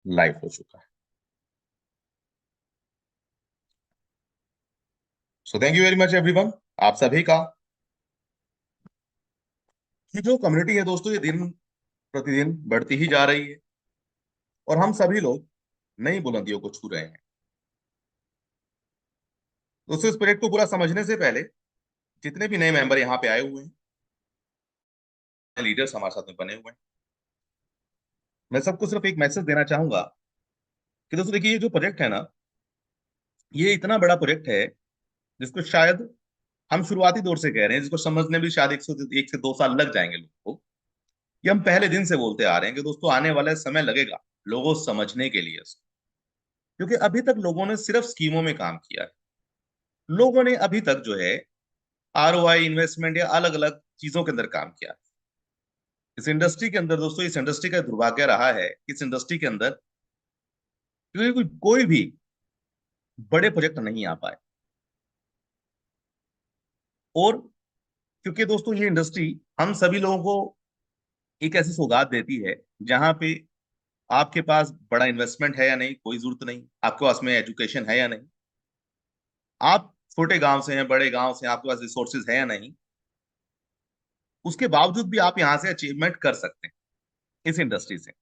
Live हो चुका है। So thank you very much everyone, आप सभी का। ये जो कम्युनिटी है दोस्तों, ये दिन प्रतिदिन बढ़ती ही जा रही है और हम सभी लोग नई बुलंदियों को छू रहे हैं। दोस्तों, इस प्रोजेक्ट को पूरा समझने से पहले जितने भी नए मेंबर यहाँ पे आए हुए हैं, लीडर्स हमारे साथ में बने हुए हैं, मैं सबको सिर्फ एक मैसेज देना चाहूंगा कि दोस्तों देखिए, ये जो प्रोजेक्ट है ना, ये इतना बड़ा प्रोजेक्ट है जिसको शायद हम शुरुआती दौर से कह रहे हैं, जिसको समझने में शायद 1 से 2 साल लग जाएंगे लोगों को। ये हम पहले दिन से बोलते आ रहे हैं कि दोस्तों आने वाला समय लगेगा लोगों को समझने के लिए, क्योंकि अभी तक लोगों ने सिर्फ स्कीमों में काम किया है। लोगों ने अभी तक जो है आरओआई, इन्वेस्टमेंट या अलग अलग चीजों के अंदर काम किया। इस इंडस्ट्री के अंदर दोस्तों, इस इंडस्ट्री का दुर्भाग्य रहा है कि इस इंडस्ट्री के अंदर क्योंकि कोई भी बड़े प्रोजेक्ट नहीं आ पाए। और क्योंकि दोस्तों ये इंडस्ट्री हम सभी लोगों को एक ऐसी सौगात देती है जहां पे आपके पास बड़ा इन्वेस्टमेंट है या नहीं कोई जरूरत नहीं, आपके पास में एजुकेशन है या नहीं, आप छोटे गांव से हैं बड़े गांव से, आपके पास रिसोर्सेज है या नहीं, उसके बावजूद भी आप यहाँ से अचीवमेंट कर सकते हैं इस इंडस्ट्री से।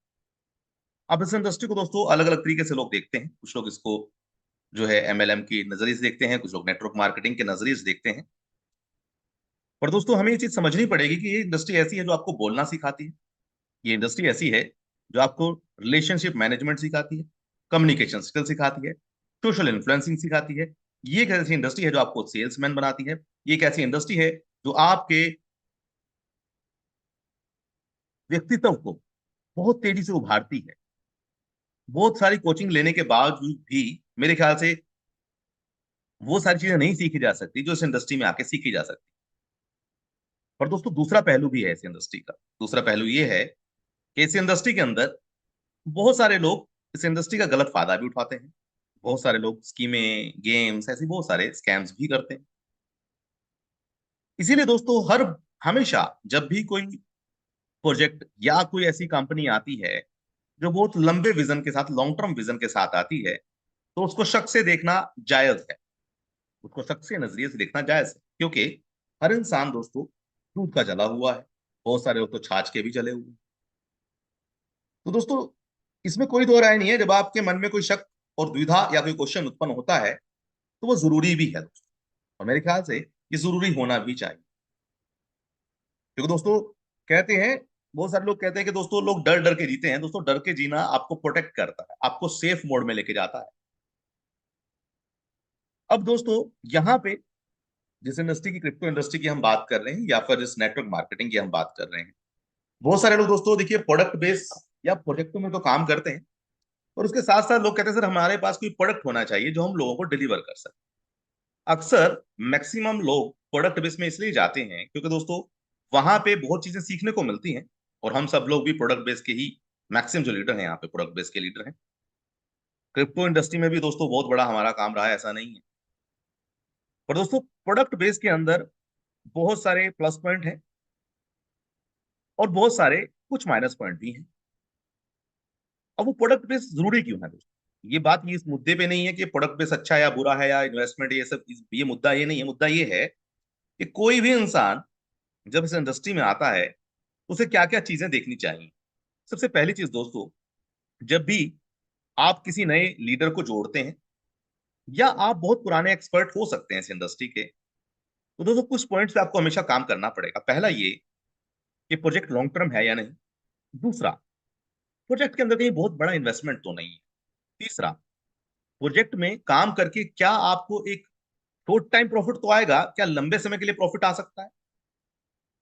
अब इस इंडस्ट्री को दोस्तों अलग अलग तरीके से लोग देखते हैं। कुछ लोग इसको जो है एमएलएम की नजरिए से देखते हैं, कुछ लोग नेटवर्क मार्केटिंग के नजरिए से देखते हैं। पर दोस्तों हमें ये चीज समझनी पड़ेगी कि ये इंडस्ट्री ऐसी है जो आपको बोलना सिखाती है। ये इंडस्ट्री ऐसी है जो आपको रिलेशनशिप मैनेजमेंट सिखाती है, कम्युनिकेशन स्किल सिखाती है, सोशल इन्फ्लुएंसिंग सिखाती है। ये एक ऐसी इंडस्ट्री है जो आपको सेल्समैन बनाती है। ये एक ऐसी इंडस्ट्री है जो आपके व्यक्तित्व को बहुत तेजी से उभारती है। बहुत सारी कोचिंग लेने के बावजूद भी मेरे ख्याल से वो सारी चीजें नहीं सीखी जा सकती जो इस इंडस्ट्री में आके सीखी जा सकती। पर दोस्तों दूसरा पहलू भी है इस इंडस्ट्री का। दूसरा पहलू ये है कि इस इंडस्ट्री के अंदर बहुत सारे लोग इस इंडस्ट्री का गलत फायदा भी उठाते हैं। बहुत सारे लोग स्कीमें, गेम्स, ऐसी बहुत सारे स्कैम्स भी करते हैं। इसीलिए दोस्तों हर हमेशा जब भी कोई प्रोजेक्ट या कोई ऐसी कंपनी आती है जो बहुत लंबे विजन के साथ, लॉन्ग टर्म विजन के साथ आती है, तो उसको शक से देखना जायज है। उसको शक से नजरिए से देखना जायज है, क्योंकि हर इंसान दोस्तों दूध का जला हुआ है। बहुत सारे लोग तो छाछ के भी जले हुए हैं। तो दोस्तों इसमें कोई दो राय नहीं है, जब आपके मन में कोई शक और द्विधा या कोई क्वेश्चन उत्पन्न होता है तो वो जरूरी भी है दोस्तों। और मेरे ख्याल से ये जरूरी होना भी चाहिए, क्योंकि दोस्तों कहते हैं, बहुत सारे लोग कहते हैं कि दोस्तों लोग डर डर के जीते हैं। दोस्तों डर के जीना आपको प्रोटेक्ट करता है, आपको सेफ मोड में लेके जाता है। अब दोस्तों यहाँ पे जिस इंडस्ट्री की, क्रिप्टो इंडस्ट्री की हम बात कर रहे हैं या फिर जिस नेटवर्क मार्केटिंग की हम बात कर रहे हैं, बहुत सारे लोग दोस्तों देखिए प्रोडक्ट बेस या प्रोजेक्टों में तो काम करते हैं, और उसके साथ साथ लोग कहते हैं सर हमारे पास कोई प्रोडक्ट होना चाहिए जो हम लोगों को डिलीवर कर सके। अक्सर मैक्सिमम लोग प्रोडक्ट बेस में इसलिए जाते हैं क्योंकि दोस्तों वहां पे बहुत चीजें सीखने को मिलती हैं। और हम सब लोग भी प्रोडक्ट बेस के ही मैक्सिमम जो लीडर हैं यहाँ पे प्रोडक्ट बेस के लीडर हैं। क्रिप्टो इंडस्ट्री में भी दोस्तों बहुत बड़ा हमारा काम रहा है, ऐसा नहीं है। पर दोस्तों प्रोडक्ट बेस के अंदर बहुत सारे प्लस पॉइंट हैं और बहुत सारे कुछ माइनस पॉइंट भी हैं। अब वो प्रोडक्ट बेस जरूरी क्यों है दोस्तों, ये बात ये इस मुद्दे पे नहीं है कि प्रोडक्ट बेस अच्छा है या बुरा है या इन्वेस्टमेंट, ये सब ये मुद्दा ये नहीं है। मुद्दा ये है कि कोई भी इंसान जब इस इंडस्ट्री में आता है तो उसे क्या क्या चीजें देखनी चाहिए। सबसे पहली चीज दोस्तों, जब भी आप किसी नए लीडर को जोड़ते हैं या आप बहुत पुराने एक्सपर्ट हो सकते हैं इस इंडस्ट्री के, तो दोस्तों कुछ पॉइंट्स पे आपको हमेशा काम करना पड़ेगा। पहला ये कि प्रोजेक्ट लॉन्ग टर्म है या नहीं। दूसरा, प्रोजेक्ट के अंदर कहीं बहुत बड़ा इन्वेस्टमेंट तो नहीं है। तीसरा, प्रोजेक्ट में काम करके क्या आपको एक शॉर्ट टाइम प्रॉफिट तो आएगा, क्या लंबे समय के लिए प्रॉफिट आ सकता है।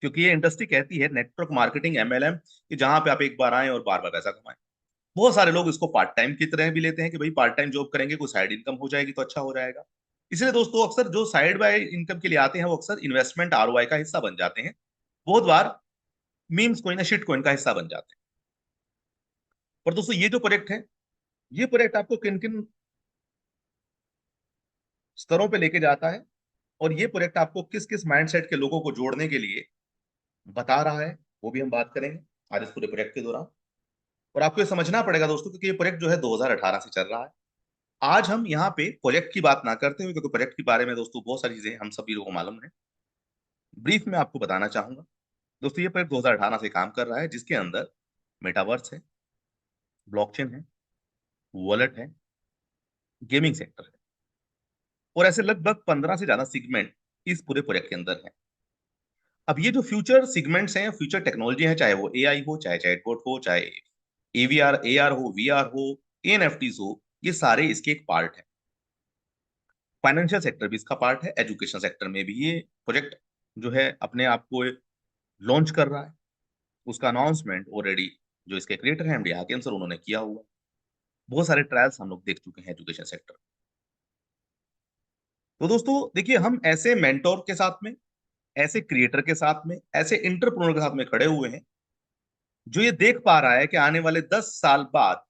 क्योंकि ये इंडस्ट्री कहती है नेटवर्क मार्केटिंग, एमएलएम, कि जहां पे आप एक बार आए और बार बार पैसा कमाएं। बहुत सारे लोग इसको पार्ट टाइम की तरह भी लेते हैं कि भाई पार्ट टाइम जॉब करेंगे, कोई साइड इनकम हो जाएगी तो अच्छा हो जाएगा। इसलिए दोस्तों अक्सर जो साइड बाय इनकम के लिए आते हैं वो अक्सर इन्वेस्टमेंट आरओआई का हिस्सा बन जाते हैं। बहुत बार मीम्स कोइन या शिट कोइन का हिस्सा बन जाते हैं। पर दोस्तों ये जो प्रोजेक्ट है, ये प्रोजेक्ट आपको किन किन स्तरों पे लेके जाता है और ये प्रोजेक्ट आपको किस किस माइंडसेट के लोगों को जोड़ने के लिए बता रहा है, वो भी हम बात करेंगे आज इस पूरे प्रोजेक्ट के दौरान। और आपको ये समझना पड़ेगा दोस्तों, क्योंकि ये प्रोजेक्ट जो है 2018 से चल रहा है। आज हम यहाँ पे प्रोजेक्ट की बात ना करते हुए, क्योंकि प्रोजेक्ट के बारे में दोस्तों बहुत सारी चीजें हम सभी लोगों को मालूम है, ब्रीफ में आपको बताना चाहूंगा। दोस्तों ये प्रोजेक्ट 2018 से काम कर रहा है, जिसके अंदर मेटावर्स है, ब्लॉकचेन है, वॉलेट है, गेमिंग सेक्टर है, और ऐसे लगभग 15 से ज्यादा सेगमेंट इस पूरे प्रोजेक्ट के अंदर है। अब ये जो फ्यूचर सेगमेंट्स हैं, फ्यूचर टेक्नोलॉजी है, चाहे वो एआई हो, चाहे चैटबॉट हो, चाहे एवीआर एआर हो, वीआर हो, एनएफटीज हो, ये सारे इसके एक पार्ट है। फाइनेंशियल सेक्टर भी इसका पार्ट है, एजुकेशन सेक्टर में भी ये प्रोजेक्ट जो है अपने आप को लॉन्च कर रहा है। उसका अनाउंसमेंट ऑलरेडी जो इसके क्रिएटर हैं एमडी हाकिम सर, उन्होंने किया हुआ। बहुत सारे ट्रायल्स हम लोग देख चुके हैं एजुकेशन सेक्टर। तो दोस्तों देखिए, हम ऐसे मेंटोर के साथ में, ऐसे क्रिएटर के साथ में, ऐसे इंटरप्रेन्योर के साथ में खड़े हुए हैं, जो ये देख पा रहा है कि आने वाले 10 साल बाद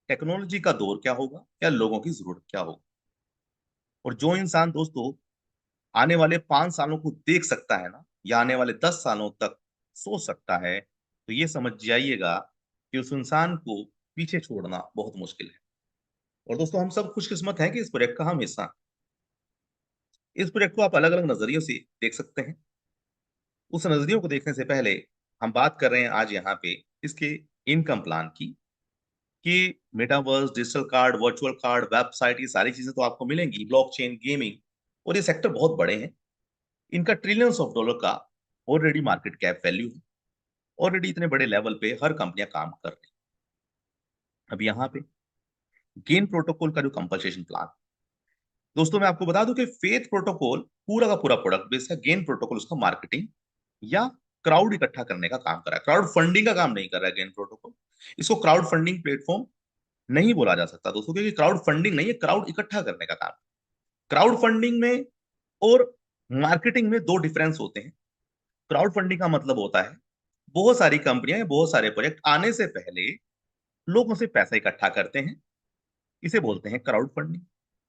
टेक्नोलॉजी का दौर क्या होगा या लोगों की जरूरत क्या होगी। और जो इंसान दोस्तों आने वाले 5 सालों को देख सकता है ना, या आने वाले 10 सालों तक सोच सकता है, तो ये समझ जाइएगा कि उस इंसान को पीछे छोड़ना बहुत मुश्किल है। और दोस्तों हम सब खुशकिस्मत हैं कि इस प्रोजेक्ट का हम हिस्सा हैं। इस प्रोजेक्ट को आप अलग अलग नजरियों से देख सकते हैं। उस नजरियों को देखने से पहले हम बात कर रहे हैं आज यहाँ पे इसके इनकम प्लान की, कि metaverse, digital card, virtual card, website, ये सारी चीजें तो आपको मिलेंगी, ब्लॉकचेन, गेमिंग, और ये सेक्टर बहुत बड़े हैं। इनका ट्रिलियंस ऑफ डॉलर का ऑलरेडी मार्केट कैप वैल्यू है। ऑलरेडी इतने बड़े लेवल पे हर कंपनियां काम कर रही हैं। अब यहाँ पे गेन प्रोटोकॉल का जो कंपनसेशन प्लान, दोस्तों मैं आपको बता दूं कि फेथ प्रोटोकॉल पूरा का पूरा प्रोडक्ट बेस है। गेन प्रोटोकॉल उसका मार्केटिंग या क्राउड इकट्ठा करने का काम कर रहा है, क्राउड फंडिंग का काम नहीं कर रहा है गेन प्रोटोकॉल। इसको क्राउड फंडिंग प्लेटफॉर्म नहीं बोला जा सकता दोस्तों, क्योंकि क्राउड फंडिंग नहीं है, क्राउड इकट्ठा करने का काम। क्राउड फंडिंग में और मार्केटिंग में दो डिफरेंस होते हैं। क्राउड फंडिंग का मतलब होता है बहुत सारी कंपनियां, बहुत सारे प्रोजेक्ट आने से पहले लोगों से पैसा इकट्ठा करते हैं, इसे बोलते हैं क्राउड फंडिंग।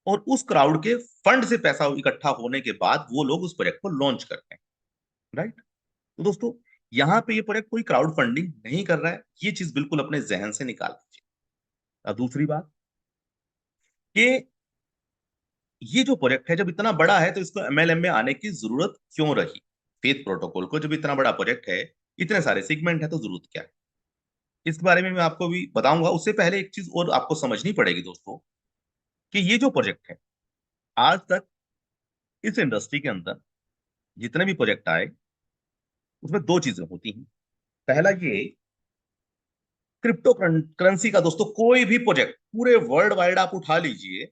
और उस क्राउड के फंड से पैसा इकट्ठा होने के बाद वो लोग उस प्रोजेक्ट को लॉन्च करते हैं, राइट। तो दोस्तों यहाँ पे ये प्रोजेक्ट कोई क्राउड फंडिंग नहीं कर रहा है, ये चीज बिल्कुल अपने जहन से निकाल दीजिए। अब दूसरी बात कि ये जो प्रोजेक्ट है जब इतना बड़ा है, तो इसको एमएलएम में आने की जरूरत क्यों रही। फेथ प्रोटोकॉल को जब इतना बड़ा प्रोजेक्ट है, इतने सारे सेगमेंट है, तो जरूरत क्या है, इस बारे में मैं आपको भी बताऊंगा। उससे पहले एक चीज और आपको समझनी पड़ेगी दोस्तों, कि ये जो प्रोजेक्ट है, आज तक इस इंडस्ट्री के अंदर जितने भी प्रोजेक्ट आए, उसमें दो चीजें होती हैं। पहला ये, क्रिप्टो करेंसी का दोस्तों कोई भी प्रोजेक्ट पूरे वर्ल्ड वाइड आप उठा लीजिए,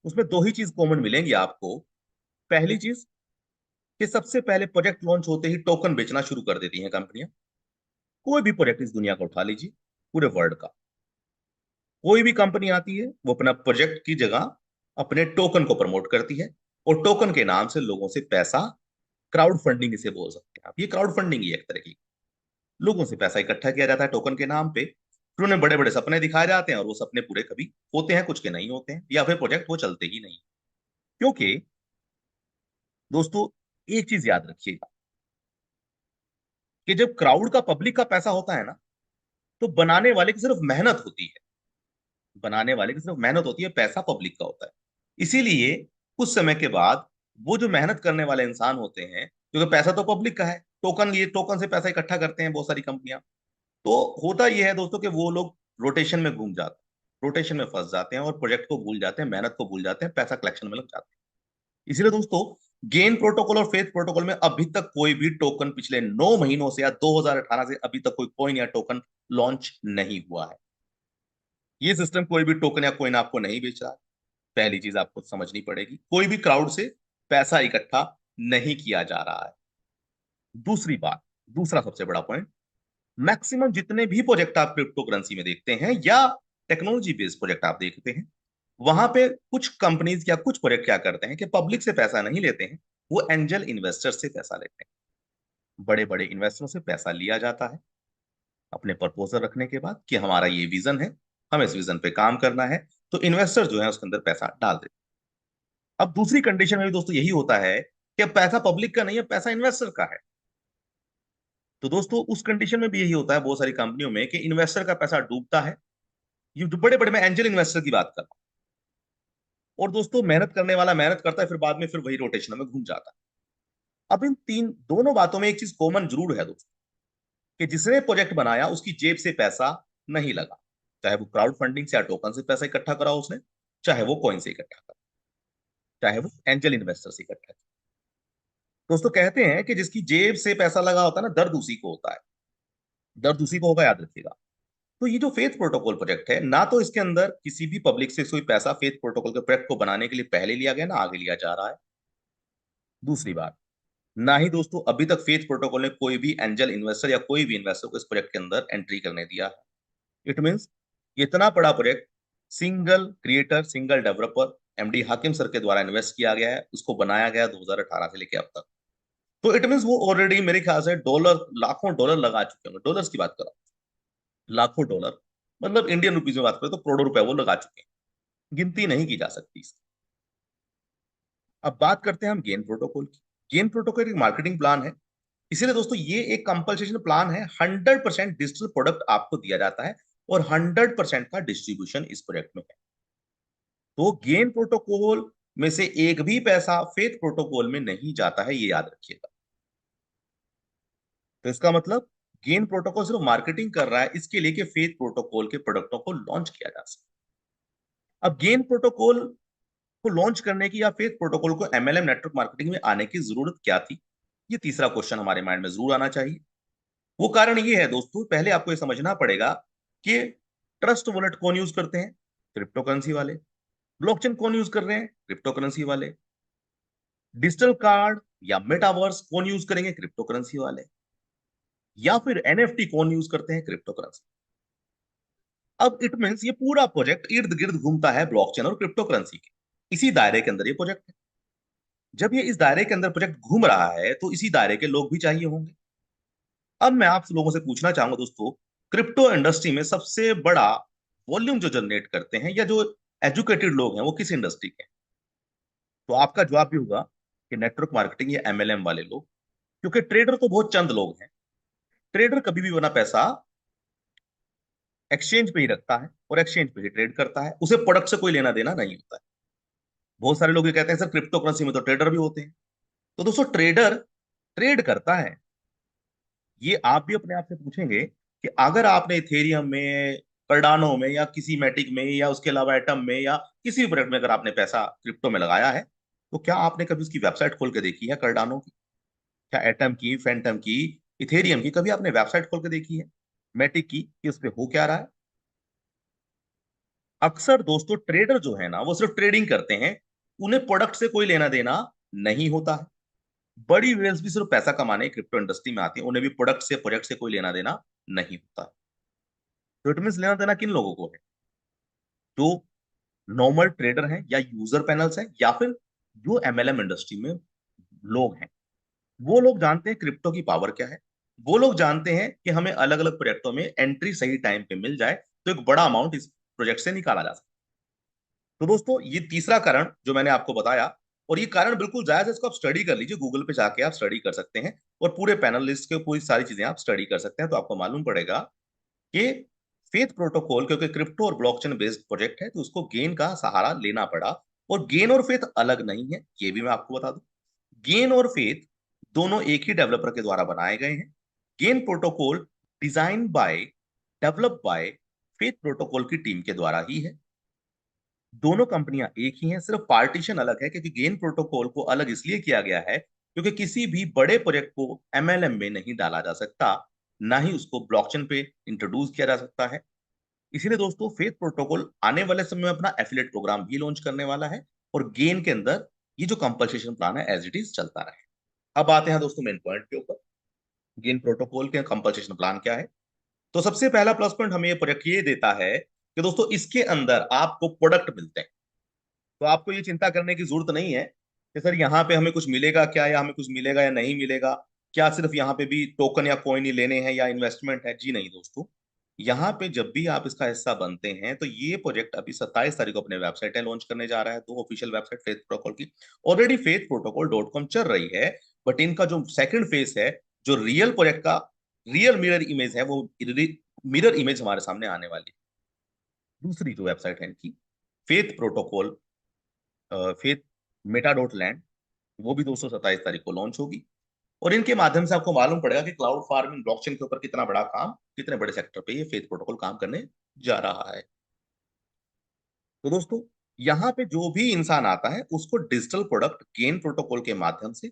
उसमें दो ही चीज कॉमन मिलेंगी आपको। पहली चीज कि सबसे पहले प्रोजेक्ट लॉन्च होते ही टोकन बेचना शुरू कर देती हैं कंपनियां। कोई भी प्रोजेक्ट इस दुनिया का उठा लीजिए, पूरे वर्ल्ड का, कोई भी कंपनी आती है, वो अपना प्रोजेक्ट की जगह अपने टोकन को प्रमोट करती है, और टोकन के नाम से लोगों से पैसा, क्राउड फंडिंग इसे बोल सकते हैं आप, ये क्राउड फंडिंग ही है एक तरह की। लोगों से पैसा इकट्ठा किया जाता है टोकन के नाम पे, फिर उन्हें बड़े बड़े सपने दिखाए जाते हैं, और वो सपने पूरे कभी होते हैं, कुछ के नहीं होते हैं, या फिर प्रोजेक्ट वो चलते ही नहीं। क्योंकि दोस्तों एक चीज याद रखिएगा, कि जब क्राउड का, पब्लिक का पैसा होता है ना, तो बनाने वाले की सिर्फ मेहनत होती है, बनाने वाले की सिर्फ मेहनत होती है, पैसा पब्लिक का होता है। इसीलिए कुछ समय के बाद वो जो मेहनत करने वाले इंसान होते हैं, क्योंकि पैसा तो पब्लिक का है, टोकन, ये टोकन से पैसा इकट्ठा करते हैं बहुत सारी कंपनियां, तो होता यह है दोस्तों कि वो लोग रोटेशन में घूम जाते हैं, रोटेशन में फंस जाते हैं, और प्रोजेक्ट को भूल जाते हैं, मेहनत को भूल जाते हैं, पैसा कलेक्शन में लग जाते हैं। इसीलिए दोस्तों गेन प्रोटोकॉल और फेथ प्रोटोकॉल में अभी तक कोई भी टोकन पिछले 9 महीनों से या 2018 से अभी तक कोई कॉइन या टोकन लॉन्च नहीं हुआ है। ये सिस्टम कोई भी टोकन या कॉइन आपको नहीं बेच रहा है। पहली चीज आपको समझनी पड़ेगी, कोई भी क्राउड से पैसा इकट्ठा नहीं किया जा रहा है। दूसरी बात, दूसरा सबसे बड़ा पॉइंट, मैक्सिमम जितने भी प्रोजेक्ट आप क्रिप्टो करेंसी में देखते हैं या टेक्नोलॉजी बेस्ड प्रोजेक्ट आप देखते हैं, वहां पे कुछ कंपनीज या कुछ प्रोजेक्ट क्या करते हैं कि पब्लिक से पैसा नहीं लेते हैं, वो एंजल इन्वेस्टर से पैसा लेते हैं। बड़े बड़े इन्वेस्टरों से पैसा लिया जाता है अपने प्रपोजल रखने के बाद, कि हमारा ये विजन है, हमें इस विजन पे काम करना है, तो इन्वेस्टर जो है उसके अंदर पैसा डाल देते हैं। अब दूसरी कंडीशन में भी दोस्तों यही होता है कि पैसा पब्लिक का नहीं है, पैसा इन्वेस्टर का है। तो दोस्तों उस कंडीशन में भी यही होता है बहुत सारी कंपनियों में कि इन्वेस्टर का पैसा डूबता है। ये जो बड़े बड़े, मैं एंजल इन्वेस्टर की बात कर रहा हूँ। और दोस्तों मेहनत करने वाला मेहनत करता है, फिर बाद में फिर वही रोटेशन में घूम जाता है। अब इन तीन दोनों बातों में एक चीज कॉमन जरूर है दोस्तों, कि जिसने प्रोजेक्ट बनाया उसकी जेब से पैसा नहीं लगा। चाहे वो क्राउड फंडिंग से या टोकन से पैसा इकट्ठा करा उसने, चाहे वो कॉइन से इकट्ठा करा, चाहे वो एंजल इन्वेस्टर से इकट्ठा करा। दोस्तों कहते हैं कि जिसकी जेब से पैसा लगा होता है ना, दर्द उसी को होता है। दर्द उसी को होगा, याद रखिएगा। तो ये जो फेथ प्रोटोकॉल प्रोजेक्ट है ना, तो इसके अंदर किसी भी पब्लिक से कोई पैसा फेथ प्रोटोकॉल के प्रोजेक्ट को बनाने के लिए पहले लिया गया, ना आगे लिया जा रहा है। दूसरी बात, ना ही दोस्तों अभी तक फेथ प्रोटोकॉल ने कोई भी एंजल इन्वेस्टर या कोई भी इन्वेस्टर को इस प्रोजेक्ट के अंदर एंट्री करने दिया है। इट मीन्स इतना बड़ा project single creator, single developer MD हाकिम सर के द्वारा इन्वेस्ट किया गया है, उसको बनाया गया 2018 से लेकर अब तक। तो इट मीन्स वो ऑलरेडी मेरे ख्याल से डॉलर, लाखों डॉलर लगा चुके होंगे। डॉलर्स की बात कर रहा हूँ, लाखों डॉलर, मतलब इंडियन रुपीज में बात करें तो करोड़ों रुपए वो लगा चुके हैं। गिनती नहीं की जा सकती इसकी। अब बात करते हैं हम गेन प्रोटोकॉल की। गेन प्रोटोकॉल एक मार्केटिंग प्लान है। इसीलिए दोस्तों ये एक कंपल्सेशन प्लान है। 100% डिजिटल प्रोडक्ट आपको दिया जाता है और 100% का डिस्ट्रीब्यूशन इस प्रोजेक्ट में है। तो गेन प्रोटोकॉल में से एक भी पैसा फेथ प्रोटोकॉल में नहीं जाता है, ये याद रखिएगा। तो इसका मतलब गेन प्रोटोकॉल सिर्फ मार्केटिंग कर रहा है इसके लिए कि फेथ प्रोटोकॉल के प्रोडक्टों को लॉन्च किया जा सके। अब गेन प्रोटोकॉल को लॉन्च करने की या फेथ प्रोटोकॉल को एमएलएम नेटवर्क मार्केटिंग में आने की जरूरत क्या थी, ये तीसरा क्वेश्चन हमारे माइंड में जरूर आना चाहिए। वो कारण ये है दोस्तों, पहले आपको ये समझना पड़ेगा कि ट्रस्ट वॉलेट कौन यूज करते हैं, क्रिप्टो करेंसी वाले। ब्लॉकचेन कौन यूज कर रहे हैं, क्रिप्टो करेंसी वाले। डिजिटल कार्ड या मेटावर्स कौन यूज करेंगे, क्रिप्टो करेंसी वाले। या फिर एनएफटी कौन यूज करते हैं, क्रिप्टो करेंसी। अब इट मीन्स ये पूरा प्रोजेक्ट इर्द गिर्द घूमता है ब्लॉकचेन और क्रिप्टो करेंसी के, इसी दायरे के अंदर ये प्रोजेक्ट है। जब ये इस दायरे के अंदर प्रोजेक्ट घूम रहा है तो इसी दायरे के लोग भी चाहिए होंगे। अब मैं आप लोगों से पूछना चाहूंगा दोस्तों, क्रिप्टो इंडस्ट्री में सबसे बड़ा वॉल्यूम जो जनरेट करते हैं या जो एजुकेटेड लोग हैं वो किस इंडस्ट्री के हैं? तो आपका जवाब भी होगा कि नेटवर्क मार्केटिंग या एमएलएम वाले लोग। क्योंकि ट्रेडर तो बहुत चंद लोग हैं। ट्रेडर कभी भी बना पैसा एक्सचेंज पे ही रखता है और एक्सचेंज पे ही ट्रेड करता है, उसे प्रोडक्ट से कोई लेना देना नहीं होता है। बहुत सारे लोग ये कहते हैं सर क्रिप्टो करेंसी में तो ट्रेडर भी होते हैं। तो दोस्तों ट्रेडर ट्रेड करता है। ये आप भी अपने आप से पूछेंगे कि अगर आपने इथेरियम में, कार्डानो में या किसी मैटिक में या उसके अलावा एटम में या किसी भी प्रोडक्ट में अगर आपने पैसा क्रिप्टो में लगाया है, तो क्या आपने कभी उसकी वेबसाइट खोल के देखी है, कार्डानो की, क्या एटम की, फैंटम की, इथेरियम की, कभी आपने वेबसाइट खोल के देखी है, मैटिक की, कि उस पे हो क्या रहा है? अक्सर दोस्तों ट्रेडर जो है ना वो सिर्फ ट्रेडिंग करते हैं, उन्हें प्रोडक्ट से कोई लेना देना नहीं होता है। बड़ी वेल्स भी सिर्फ पैसा कमाने क्रिप्टो इंडस्ट्री में आती है, उन्हें भी प्रोडक्ट से, प्रोजेक्ट से कोई लेना देना नहीं होता है। तो इट मीन लेना देना किन लोगों को है? जो नॉर्मल ट्रेडर हैं या यूजर पैनल्स हैं या फिर जो एमएलएम इंडस्ट्री में लोग हैं। वो लोग जानते हैं क्रिप्टो की पावर क्या है। वो लोग जानते हैं कि हमें अलग अलग प्रोजेक्टों में एंट्री सही टाइम पे मिल जाए तो एक बड़ा अमाउंट इस प्रोजेक्ट से निकाला जा सकता है। तो दोस्तों ये तीसरा कारण जो मैंने आपको बताया, और ये कारण बिल्कुल जायज है, इसको आप स्टडी कर लीजिए, गूगल पे जाके आप स्टडी कर सकते हैं और पूरे पैनल लिस्ट के पूरी सारी चीजें आप स्टडी कर सकते हैं। तो आपको मालूम पड़ेगा कि फेथ प्रोटोकॉल, क्योंकि क्रिप्टो और ब्लॉकचेन बेस्ड प्रोजेक्ट है तो उसको गेन का सहारा लेना पड़ा। और गेन और फेथ अलग नहीं है, ये भी मैं आपको बता दूं। गेन और फेथ दोनों एक ही डेवलपर के द्वारा बनाए गए हैं। Gain protocol design by, develop by faith protocol की टीम के द्वारा ही है। दोनों कंपनियां एक ही हैं, सिर्फ पार्टीशन अलग है, क्योंकि गेन प्रोटोकॉल को अलग इसलिए किया गया है क्योंकि किसी भी बड़े प्रोजेक्ट को एमएलएम में नहीं डाला जा सकता, ना ही उसको ब्लॉकचेन पे इंट्रोड्यूस किया जा सकता है। इसीलिए दोस्तों फेथ प्रोटोकॉल आने वाले समय में अपना एफिलिएट प्रोग्राम भी लॉन्च करने वाला है और गेन के अंदर ये जो कंपल्सेशन प्लान है एज इट इज चलता रहे। अब आते हैं दोस्तों मेन पॉइंट के ऊपर, गेन प्रोटोकॉल के कंपल्सेशन प्लान क्या है। तो सबसे पहला प्लस पॉइंट हमें ये प्रोजेक्ट ये देता है कि दोस्तों इसके अंदर आपको प्रोडक्ट मिलते हैं। तो आपको ये चिंता करने की जरूरत नहीं है कि सर यहाँ पे हमें कुछ मिलेगा क्या, या हमें कुछ मिलेगा या नहीं मिलेगा, क्या सिर्फ यहाँ पे भी टोकन या कॉइन ही लेने हैं या इन्वेस्टमेंट है। जी नहीं दोस्तों, यहाँ पे जब भी आप इसका हिस्सा बनते हैं तो ये प्रोजेक्ट अभी 27 तारीख को अपने वेबसाइट है लॉन्च करने जा रहा है, दो ऑफिशियल वेबसाइट फेथ प्रोटोकॉल की। ऑलरेडी फेथ प्रोटोकॉल .com चल रही है, बट इनका जो सेकंड फेज है, जो रियल प्रोजेक्ट का रियल मिरर इमेज है, वो मिरर इमेज हमारे सामने आने वाली है। दूसरी जो वेबसाइट है इनकी, faith protocol, faith Meta dot land, वो भी 227 तारीख को लॉन्च होगी। और इनके माध्यम से आपको मालूम पड़ेगा कि क्लाउड फार्मिंग ब्लॉकचेन के ऊपर कितना बड़ा काम, कितने बड़े सेक्टर पे ये फेथ प्रोटोकॉल काम करने जा रहा है। तो दोस्तों, यहाँ पे जो भी इंसान आता है उसको डिजिटल प्रोडक्ट गेन प्रोटोकॉल के माध्यम से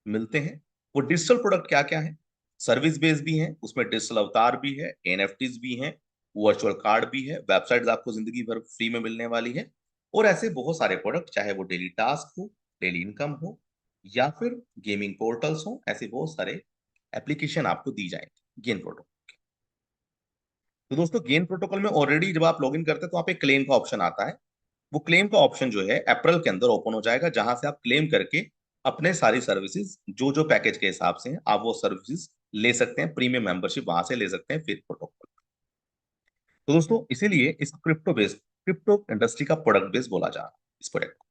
मिलते हैं। वो डिजिटल प्रोडक्ट क्या क्या है? सर्विस बेस्ड भी है, उसमें डिजिटल अवतार भी है, एनएफटीज भी हैं, वर्चुअल कार्ड भी है, वेबसाइट्स आपको जिंदगी भर फ्री में मिलने वाली है, और ऐसे बहुत सारे प्रोडक्ट, चाहे वो डेली टास्क हो, डेली इनकम हो, या फिर गेमिंग पोर्टल्स हो, ऐसे बहुत सारे एप्लीकेशन आपको दी जाएंगे गेन प्रोटोकॉल। तो दोस्तों, गेन प्रोटोकॉल में ऑलरेडी जब आप लॉगिन करते हैं तो वहाँ पे क्लेम का ऑप्शन आता है। वो क्लेम का ऑप्शन जो है अप्रैल के अंदर ओपन हो जाएगा, जहां से आप क्लेम करके अपने सारी सर्विसेज जो जो पैकेज के हिसाब से हैं आप वो सर्विसेज ले सकते हैं, प्रीमियम मेंबरशिप वहां से ले सकते हैं फेथ प्रोटोकॉल। तो दोस्तों, इसीलिए इस क्रिप्टो इंडस्ट्री का प्रोडक्ट बेस बोला जा रहा है इस प्रोडक्ट को।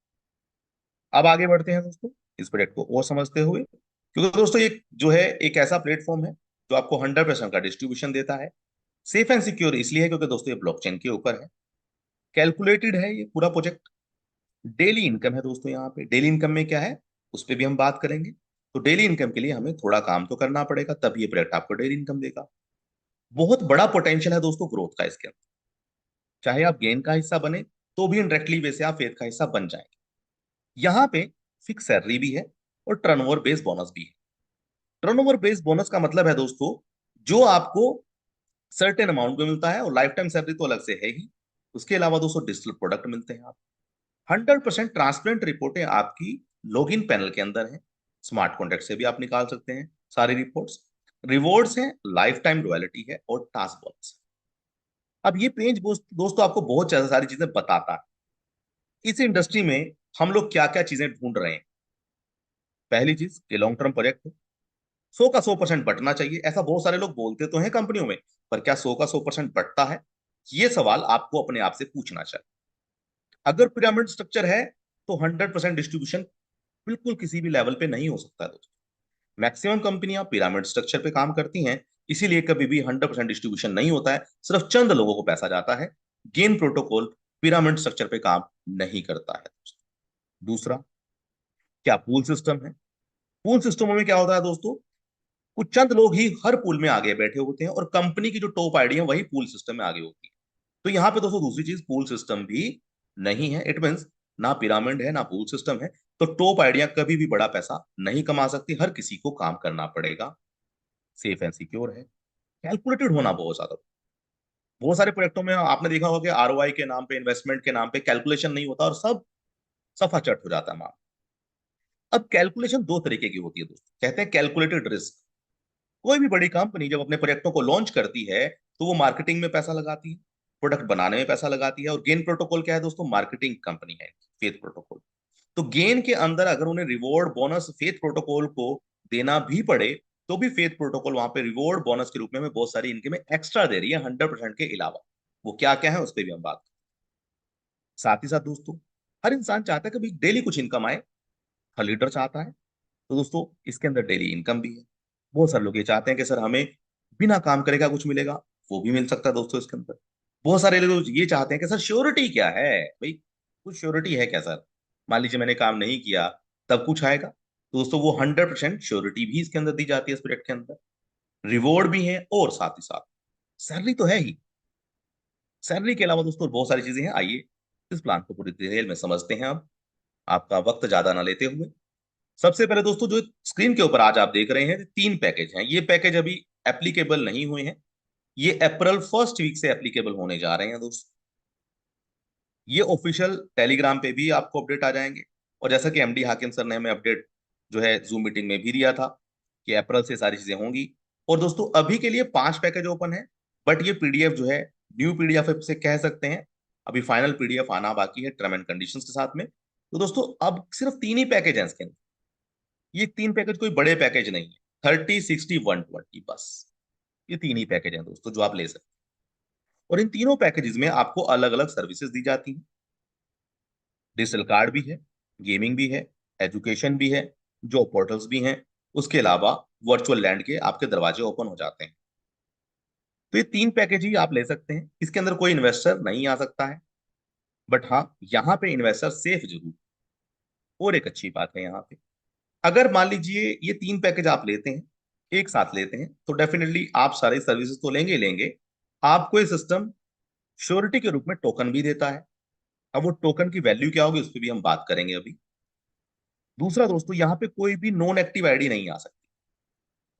अब आगे बढ़ते हैं दोस्तों, इस प्रोडक्ट को और समझते हुए, क्योंकि दोस्तों ये जो है एक ऐसा प्लेटफॉर्म है जो आपको 100% का डिस्ट्रीब्यूशन देता है। सेफ एंड सिक्योर इसलिए है क्योंकि दोस्तों ये ब्लॉकचेन के ऊपर है, कैलकुलेटेड है ये पूरा प्रोजेक्ट। डेली इनकम है दोस्तों, यहाँ पे डेली इनकम में क्या है उस पर भी हम बात करेंगे। तो डेली इनकम के लिए हमें थोड़ा काम तो करना पड़ेगा, तब ये प्रोडक्ट आपको डेली इनकम देगा। बहुत बड़ा पोटेंशियल है दोस्तों ग्रोथ का इसके अंदर। चाहे आप गेन का हिस्सा बने तो भी इनडायरेक्टली वैसे आप फेथ का हिस्सा बन जाएंगे। यहाँ पे फिक्स सैलरी भी है और टर्नओवर बेस्ड बोनस भी है। टर्नओवर बेस्ड बोनस का मतलब है दोस्तों, जो आपको सर्टेन अमाउंट में मिलता है, और लाइफ टाइम सैलरी तो अलग से है ही। उसके अलावा दोस्तों डिजिटल प्रोडक्ट मिलते हैं आप, 100% ट्रांसपेरेंट रिपोर्टें आपकी लॉगिन पैनल के अंदर है। स्मार्ट कॉन्ट्रैक्ट से भी आप निकाल सकते हैं सारी रिपोर्ट्स। रिवॉर्ड्स हैं, लाइफ टाइम रॉयल्टी है, और टास्क बोनस। अब ये पेज दोस्तों आपको बहुत ज्यादा सारी चीजें बताता है इस इंडस्ट्री में हम लोग क्या क्या चीजें ढूंढ रहे हैं। पहली चीज, ये लॉन्ग टर्म प्रोजेक्ट है, 100 का 100% बटना चाहिए। ऐसा बहुत सारे लोग बोलते तो हैं कंपनियों में, पर क्या 100 का 100% बटता है? ये सवाल आपको अपने आप से पूछना चाहिए। अगर पिरामिड स्ट्रक्चर है तो 100% डिस्ट्रीब्यूशन बिल्कुल किसी भी लेवल पे नहीं हो सकता है दोस्तों। मैक्सिमम कंपनियां पिरामिड स्ट्रक्चर पे काम करती हैं, इसीलिए कभी भी 100% डिस्ट्रीब्यूशन नहीं होता है, सिर्फ चंद लोगों को पैसा जाता है। गेन प्रोटोकॉल पिरामिड स्ट्रक्चर पे काम नहीं करता है दोस्तों। दूसरा, क्या पूल सिस्टम है? पूल सिस्टमों में क्या होता है दोस्तों, कुछ चंद लोग ही हर पूल में आगे बैठे होते हैं, और कंपनी की जो टॉप आईडी है वही पूल सिस्टम में आगे होती है। तो यहाँ पे दोस्तों दूसरी चीज, पूल सिस्टम भी नहीं है। इट मीन्स ना पिरामिड है ना पूल सिस्टम है, तो टॉप आइडिया कभी भी बड़ा पैसा नहीं कमा सकती, हर किसी को काम करना पड़ेगा। सेफ एंड सिक्योर है, कैलकुलेटेड होना बहुत ज्यादा। बहुत सारे प्रोजेक्टों में आपने देखा होगा कि आरओआई के नाम पे, इन्वेस्टमेंट के नाम पे कैलकुलेशन नहीं होता और सब सफा चट हो जाता है माल। अब कैलकुलेशन दो तरीके की होती है दोस्तों, कहते हैं कैलकुलेटेड रिस्क। कोई भी बड़ी कंपनी जब अपने प्रोजेक्टों को लॉन्च करती है तो वो मार्केटिंग में पैसा लगाती है, प्रोडक्ट बनाने में पैसा लगाती है। और गेन प्रोटोकॉल क्या है दोस्तों, मार्केटिंग कंपनी है फेथ प्रोटोकॉल। तो गेन के अंदर अगर उन्हें रिवॉर्ड बोनस फेथ प्रोटोकॉल को देना भी पड़े, तो भी फेथ प्रोटोकॉल वहां पे रिवॉर्ड बोनस के रूप में हमें बहुत सारी इनकम में एक्स्ट्रा दे रही है 100% के अलावा। वो क्या क्या है उस पर भी हम बात करें। साथ ही साथ दोस्तों, हर इंसान चाहता है कि भाई डेली कुछ इनकम आए, हर लीडर चाहता है। तो दोस्तों इसके अंदर डेली इनकम भी है। बहुत सारे लोग ये चाहते हैं कि सर हमें बिना काम करे का कुछ मिलेगा, वो भी मिल सकता है दोस्तों इसके अंदर। बहुत सारे लोग ये चाहते हैं कि सर श्योरिटी क्या है, भाई कुछ श्योरिटी है क्या सर, मान लीजिए मैंने काम नहीं किया तब कुछ आएगा। तो दोस्तों वो 100% श्योरिटी भी इसके अंदर दी जाती है इस प्रोजेक्ट के अंदर। रिवॉर्ड भी है, और साथ ही साथ सैलरी तो है ही। सैलरी के अलावा दोस्तों बहुत सारी चीजें हैं, आइए इस प्लान को पूरी डिटेल में समझते हैं। अब आपका वक्त ज्यादा ना लेते हुए, सबसे पहले दोस्तों जो स्क्रीन के ऊपर आज आप देख रहे हैं 3 पैकेज हैं। ये पैकेज अभी एप्लीकेबल नहीं हुए हैं, ये अप्रैल फर्स्ट वीक से एप्लीकेबल होने जा रहे हैं दोस्तों। ये ऑफिशियल टेलीग्राम पे भी आपको अपडेट आ जाएंगे, और जैसा कि एमडी हाकिम सर ने हमें अपडेट जो है जूम मीटिंग में भी दिया था कि अप्रैल से सारी चीजें होंगी। और दोस्तों अभी के लिए 5 पैकेज ओपन है, बट ये पीडीएफ जो है न्यू पीडीएफ से कह सकते हैं, अभी फाइनल पीडीएफ आना बाकी है टर्म एंड कंडीशंस के साथ में। तो दोस्तों अब सिर्फ 3 ही पैकेज हैं इसके अंदर। ये 3 पैकेज कोई बड़े पैकेज नहीं है, 30, 60, 120 बस। ये 3 ही पैकेज हैं दोस्तों जो आप ले सकते हैं, और इन तीनों पैकेजेस में आपको अलग अलग सर्विसेज दी जाती हैं। डिजिटल कार्ड भी है, गेमिंग भी है, एजुकेशन भी है, जॉब पोर्टल्स भी हैं। उसके अलावा वर्चुअल लैंड के आपके दरवाजे ओपन हो जाते हैं। तो ये 3 पैकेज ही आप ले सकते हैं, इसके अंदर कोई इन्वेस्टर नहीं आ सकता है। बट हाँ, यहाँ पे इन्वेस्टर सेफ जरूर। और एक अच्छी बात है यहाँ पे, अगर मान लीजिए ये 3 पैकेज आप लेते हैं, एक साथ लेते हैं, तो डेफिनेटली आप सारी सर्विसेज तो लेंगे ही लेंगे, आपको ये सिस्टम श्योरिटी के रूप में टोकन भी देता है। अब वो टोकन की वैल्यू क्या होगी उस पर भी हम बात करेंगे अभी। दूसरा दोस्तों, यहाँ पे कोई भी नॉन एक्टिव आईडी नहीं आ सकती,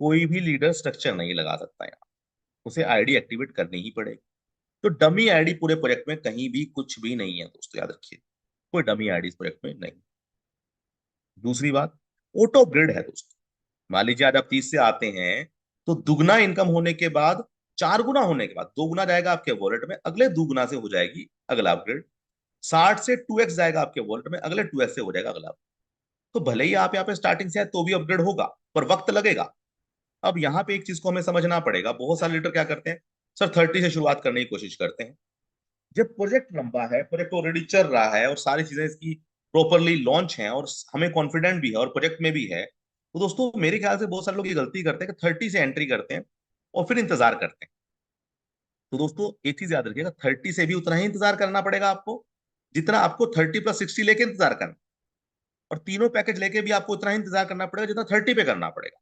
कोई भी लीडर स्ट्रक्चर नहीं लगा सकता यहाँ, उसे आईडी एक्टिवेट करनी ही पड़ेगी। तो डमी आईडी पूरे प्रोजेक्ट में कहीं भी कुछ भी नहीं है दोस्तों, याद रखिए, कोई डमी आईडी इस प्रोजेक्ट में नहीं। दूसरी बात, ऑटो ग्रिड है दोस्तों। मान लीजिए आज आप 30 से आते हैं, तो दुगना इनकम होने के बाद, 4 गुना होने के बाद 2 गुना जाएगा आपके वॉलेट में, अगले 2 गुना से हो जाएगी अगला अपग्रेड। 60 से 2x जाएगा आपके वॉलेट में, अगले 2x से हो जाएगा अगला। तो भले ही आप यहाँ पे स्टार्टिंग से है तो भी अपग्रेड होगा, पर वक्त लगेगा। अब यहाँ पे एक चीज को हमें समझना पड़ेगा, बहुत सारे लीडर क्या करते हैं, सर 30 से शुरुआत करने की कोशिश करते हैं। जब प्रोजेक्ट लंबा है, प्रोजेक्ट ऑलरेडी चल रहा है और सारी चीजें इसकी प्रॉपरली लॉन्च हैं और हमें कॉन्फिडेंट भी है और प्रोजेक्ट में भी है, तो दोस्तों मेरे ख्याल से बहुत सारे लोग ये गलती करते हैं कि 30 से एंट्री करते हैं और फिर इंतजार करते हैं। तो दोस्तों एक चीज याद रखिएगा, 30 से भी उतना ही इंतजार करना पड़ेगा आपको जितना आपको 30 + 60 लेके इंतजार करना, और तीनों पैकेज लेके भी आपको उतना ही इंतजार करना पड़ेगा जितना 30 पे करना पड़ेगा।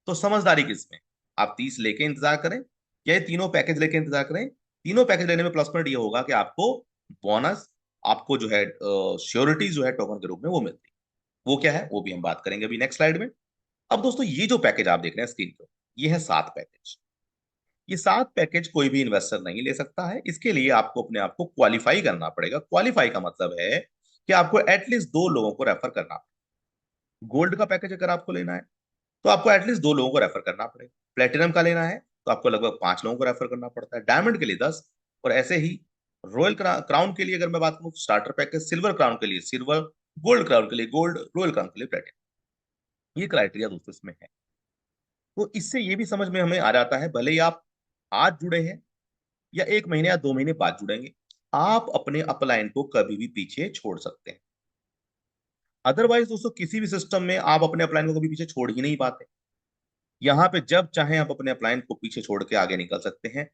तो समझदारी किसमें, आप 30 लेके इंतजार करें या ये तीनों पैकेज लेके इंतजार करें। तीनों पैकेज लेने में प्लस पॉइंट ये होगा कि आपको बोनस, आपको जो है श्योरिटी जो है टोकन के रूप में वो मिलती है। वो क्या है वो भी हम बात करेंगे अभी नेक्स्ट स्लाइड में। अब दोस्तों ये जो पैकेज आप देख रहे हैं स्क्रीन पर, ये है 7 पैकेज। ये 7 पैकेज कोई भी इन्वेस्टर नहीं ले सकता है, इसके लिए आपको अपने आप को क्वालिफाई करना पड़ेगा। क्वालिफाई का मतलब है कि आपको एटलीस्ट 2 लोगों को रेफर करना पड़ेगा। गोल्ड का पैकेज अगर आपको लेना है तो आपको एटलीस्ट 2 लोगों को रेफर करना पड़ेगा। प्लेटिनम का लेना है तो आपको लगभग 5 लोगों को रेफर करना पड़ता है, डायमंड के लिए 10, और ऐसे ही रॉयल क्राउन के लिए अगर मैं बात करूँ स्टार्टर पैकेज, सिल्वर क्राउन के लिए सिल्वर, गोल्ड क्राउन के लिए गोल्ड, रॉयल क्राउन के लिए प्लेटिनम। ये क्राइटेरिया दोस्तों इसमें है। तो इससे ये भी समझ में हमें आ जाता है, भले ही आप आज जुड़े हैं या 1 महीने या 2 महीने बाद जुड़ेंगे, आप अपने अपलाइन को कभी भी पीछे छोड़ सकते हैं। अदरवाइज दोस्तों किसी भी सिस्टम में आप अपने अपलाइन को कभी पीछे छोड़ ही नहीं पाते। यहाँ पे जब चाहे आप अपने अपलाइन को पीछे छोड़ के आगे निकल सकते हैं।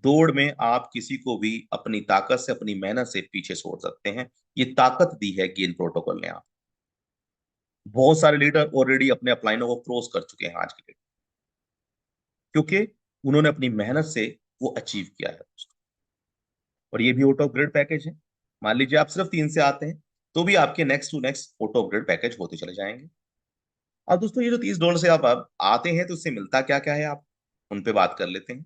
दौड़ में आप किसी को भी अपनी ताकत से, अपनी मेहनत से पीछे छोड़ सकते हैं। ये ताकत दी है गेन प्रोटोकॉल ने। आप बहुत सारे लीडर ऑलरेडी अपने अपलाइनों को क्रॉस कर चुके हैं आज की डेट, क्योंकि उन्होंने अपनी मेहनत से वो अचीव किया है। और ये भी ऑटो अपग्रेड पैकेज है। मान लीजिए आप सिर्फ 3 से आते हैं तो भी आपके next to next auto upgrade package होते चले जाएंगे। अब दोस्तों ये जो $30 से आप अब आते हैं तो इससे मिलता क्या क्या है, आप उन पे बात कर लेते हैं।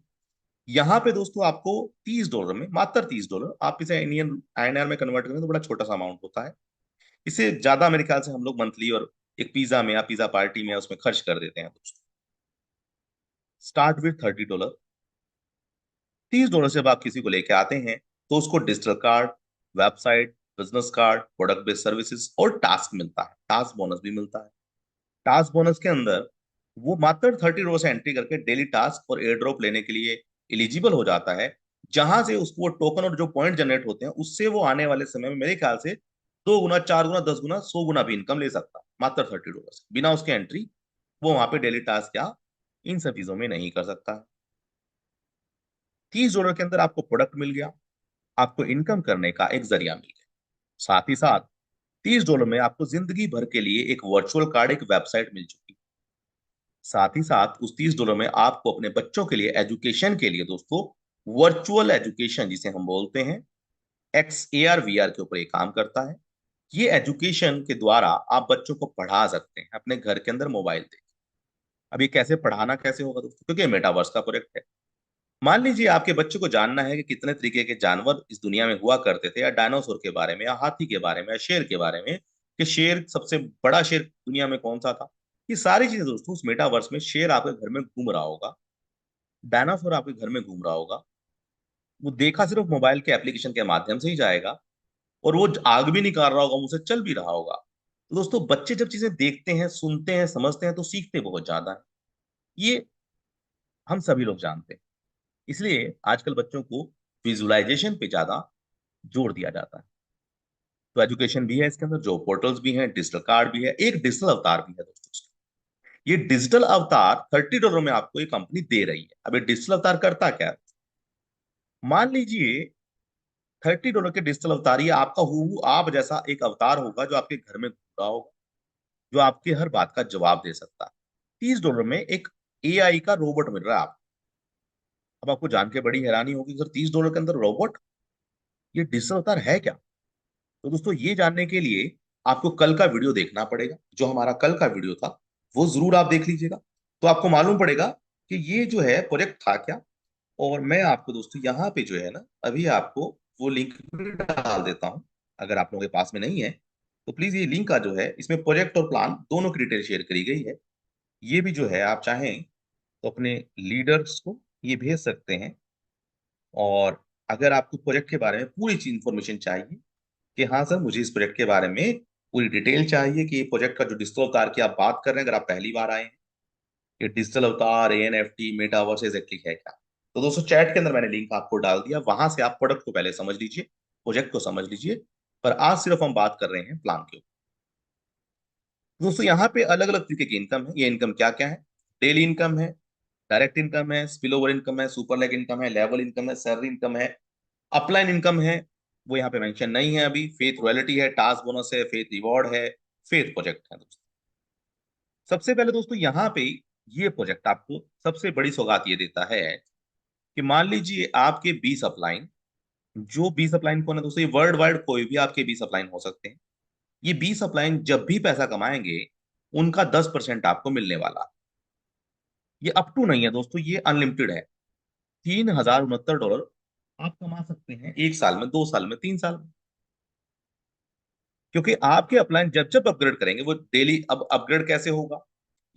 यहाँ पे दोस्तों आपको $30 में, मात्र $30, आप इसे इंडियन INR में कन्वर्ट करें तो बड़ा छोटा सा अमाउंट होता है। इससे ज्यादा मेरे ख्याल से हम लोग मंथली और एक पिज्जा में या पिज्जा पार्टी में उसमें खर्च कर देते हैं दोस्तों। Start with $30। $30 से जब आप किसी को लेके आते हैं तो उसको digital card, website, business card, product based services और टास्क मिलता है। टास्क बोनस भी मिलता है। टास्क बोनस के अंदर वो मात्र $30 से एंट्री करके डेली टास्क और एयर ड्रॉप लेने के लिए एलिजिबल हो जाता है, जहां से उसको वो टोकन और जो पॉइंट जनरेट होते हैं उससे वो आने वाले समय में मेरे ख्याल से 2 गुना, 4 गुना, 10 गुना, 100 गुना भी इनकम ले सकता है मात्र $30 से, बिना उसके एंट्री। वो वहां पे डेली टास्क या इन सब चीजों में नहीं कर सकता है। $30 के अंदर आपको प्रोडक्ट मिल गया, आपको इनकम करने का एक जरिया मिल गया। साथ ही साथ $30 में आपको जिंदगी भर के लिए एक वर्चुअल कार्ड, एक वेबसाइट मिल चुकी। साथ ही साथ उस $30 में आपको अपने बच्चों के लिए, एजुकेशन के लिए दोस्तों, वर्चुअल एजुकेशन जिसे हम बोलते हैं, XAR VR के ऊपर ये काम करता है। ये एजुकेशन के द्वारा आप बच्चों को पढ़ा सकते हैं अपने घर के अंदर मोबाइल देख। अब ये कैसे पढ़ाना कैसे होगा दोस्तों, क्योंकि मेटावर्स का प्रोजेक्ट है। मान लीजिए आपके बच्चे को जानना है कि कितने तरीके के जानवर इस दुनिया में हुआ करते थे, या डायनासोर के बारे में, या हाथी के बारे में, या शेर के बारे में, कि शेर, सबसे बड़ा शेर दुनिया में कौन सा था। ये सारी चीजें दोस्तों उस मेटावर्स में, शेर आपके घर में घूम रहा होगा, डायनासोर आपके घर में घूम रहा होगा, वो देखा सिर्फ मोबाइल के एप्लीकेशन के माध्यम से ही जाएगा, और वो आग भी निकाल रहा होगा, मुंह से चल भी रहा होगा। तो दोस्तों बच्चे जब चीजें देखते हैं, सुनते हैं, समझते हैं तो सीखते बहुत ज्यादा है। ये हम सभी लोग जानते हैं। इसलिए आजकल बच्चों को विजुअलाइजेशन पे ज्यादा जोर दिया जाता है। तो एजुकेशन भी है इसके अंदर, जो पोर्टल्स भी हैं, डिजिटल कार्ड भी है, एक डिजिटल अवतार भी है दोस्तों इसका। ये डिजिटल अवतार $30 में आपको ये कंपनी दे रही है। अब ये डिजिटल अवतार करता क्या है, मान लीजिए $30 के डिजिटल अवतार, ये आपका हूबहू आप जैसा एक अवतार होगा जो आपके घर में घूम रहा होगा, जो आपकी हर बात का जवाब दे सकता है। $30 में एक एआई का रोबोट मिल रहा है आपको। अब आपको जान के बड़ी हैरानी होगी, सर $30 के अंदर रोबोट, ये डिजिटल अवतार है क्या? तो दोस्तों ये जानने के लिए आपको कल का वीडियो देखना पड़ेगा। जो हमारा कल का वीडियो था वो जरूर आप देख लीजिएगा, तो आपको मालूम पड़ेगा कि ये जो है प्रोजेक्ट था क्या। और मैं आपको दोस्तों यहाँ पे जो है ना, अभी आपको वो लिंक भी डाल देता हूँ। अगर आप लोगों के पास में नहीं है तो प्लीज ये लिंक का जो है, इसमें प्रोजेक्ट और प्लान दोनों की डिटेल शेयर करी गई है। ये भी जो है आप चाहें तो अपने लीडर्स को ये भेज सकते हैं। और अगर आपको प्रोजेक्ट के बारे में पूरी चीज इंफॉर्मेशन चाहिए कि हाँ सर मुझे इस प्रोजेक्ट के बारे में पूरी डिटेल चाहिए, कि ये प्रोजेक्ट का जो डिजिटल अवतार की आप बात कर रहे हैं, अगर आप पहली बार आए हैं, ये डिजिटल अवतार एएनएफटी मेटावर्स एग्जैक्टली है क्या, तो दोस्तों चैट के अंदर मैंने लिंक आपको डाल दिया, वहां से आप प्रोडक्ट को पहले समझ लीजिए, प्रोजेक्ट को समझ लीजिए। पर आज सिर्फ हम बात कर रहे हैं प्लान के ऊपर। दोस्तों यहाँ पे अलग अलग तरीके की इनकम है। ये इनकम क्या क्या है? डेली इनकम है, डायरेक्ट इनकम है, स्पिल ओवर इनकम है, सुपर लेग इनकम है, लेवल इनकम है, सैलरी इनकम है, अपलाइन इनकम है, वो यहाँ पे मेंशन नहीं है अभी, फेथ रॉयल्टी है, टास्क बोनस है, फेथ रिवॉर्ड है, फेथ प्रोजेक्ट है दोस्तों। सबसे पहले दोस्तों यहाँ पे ये प्रोजेक्ट आपको सबसे बड़ी सौगात ये देता है कि मान लीजिए आपके 20 अपलाइन, जो 20 अपलाइन कौन है दोस्तों? ये वर्ल्ड वाइड कोई भी आपके 20 अपलाइन हो सकते हैं। ये 20 अपलाइन जब भी पैसा कमाएंगे, उनका 10% आपको मिलने वाला। ये अप टू नहीं है दोस्तों, ये अनलिमिटेड है। $3069 आप कमा सकते हैं एक साल में, 2 साल में, 3 साल में। क्योंकि आपके अपलाइन जब जब अपग्रेड करेंगे वो डेली, अब अपग्रेड कैसे होगा?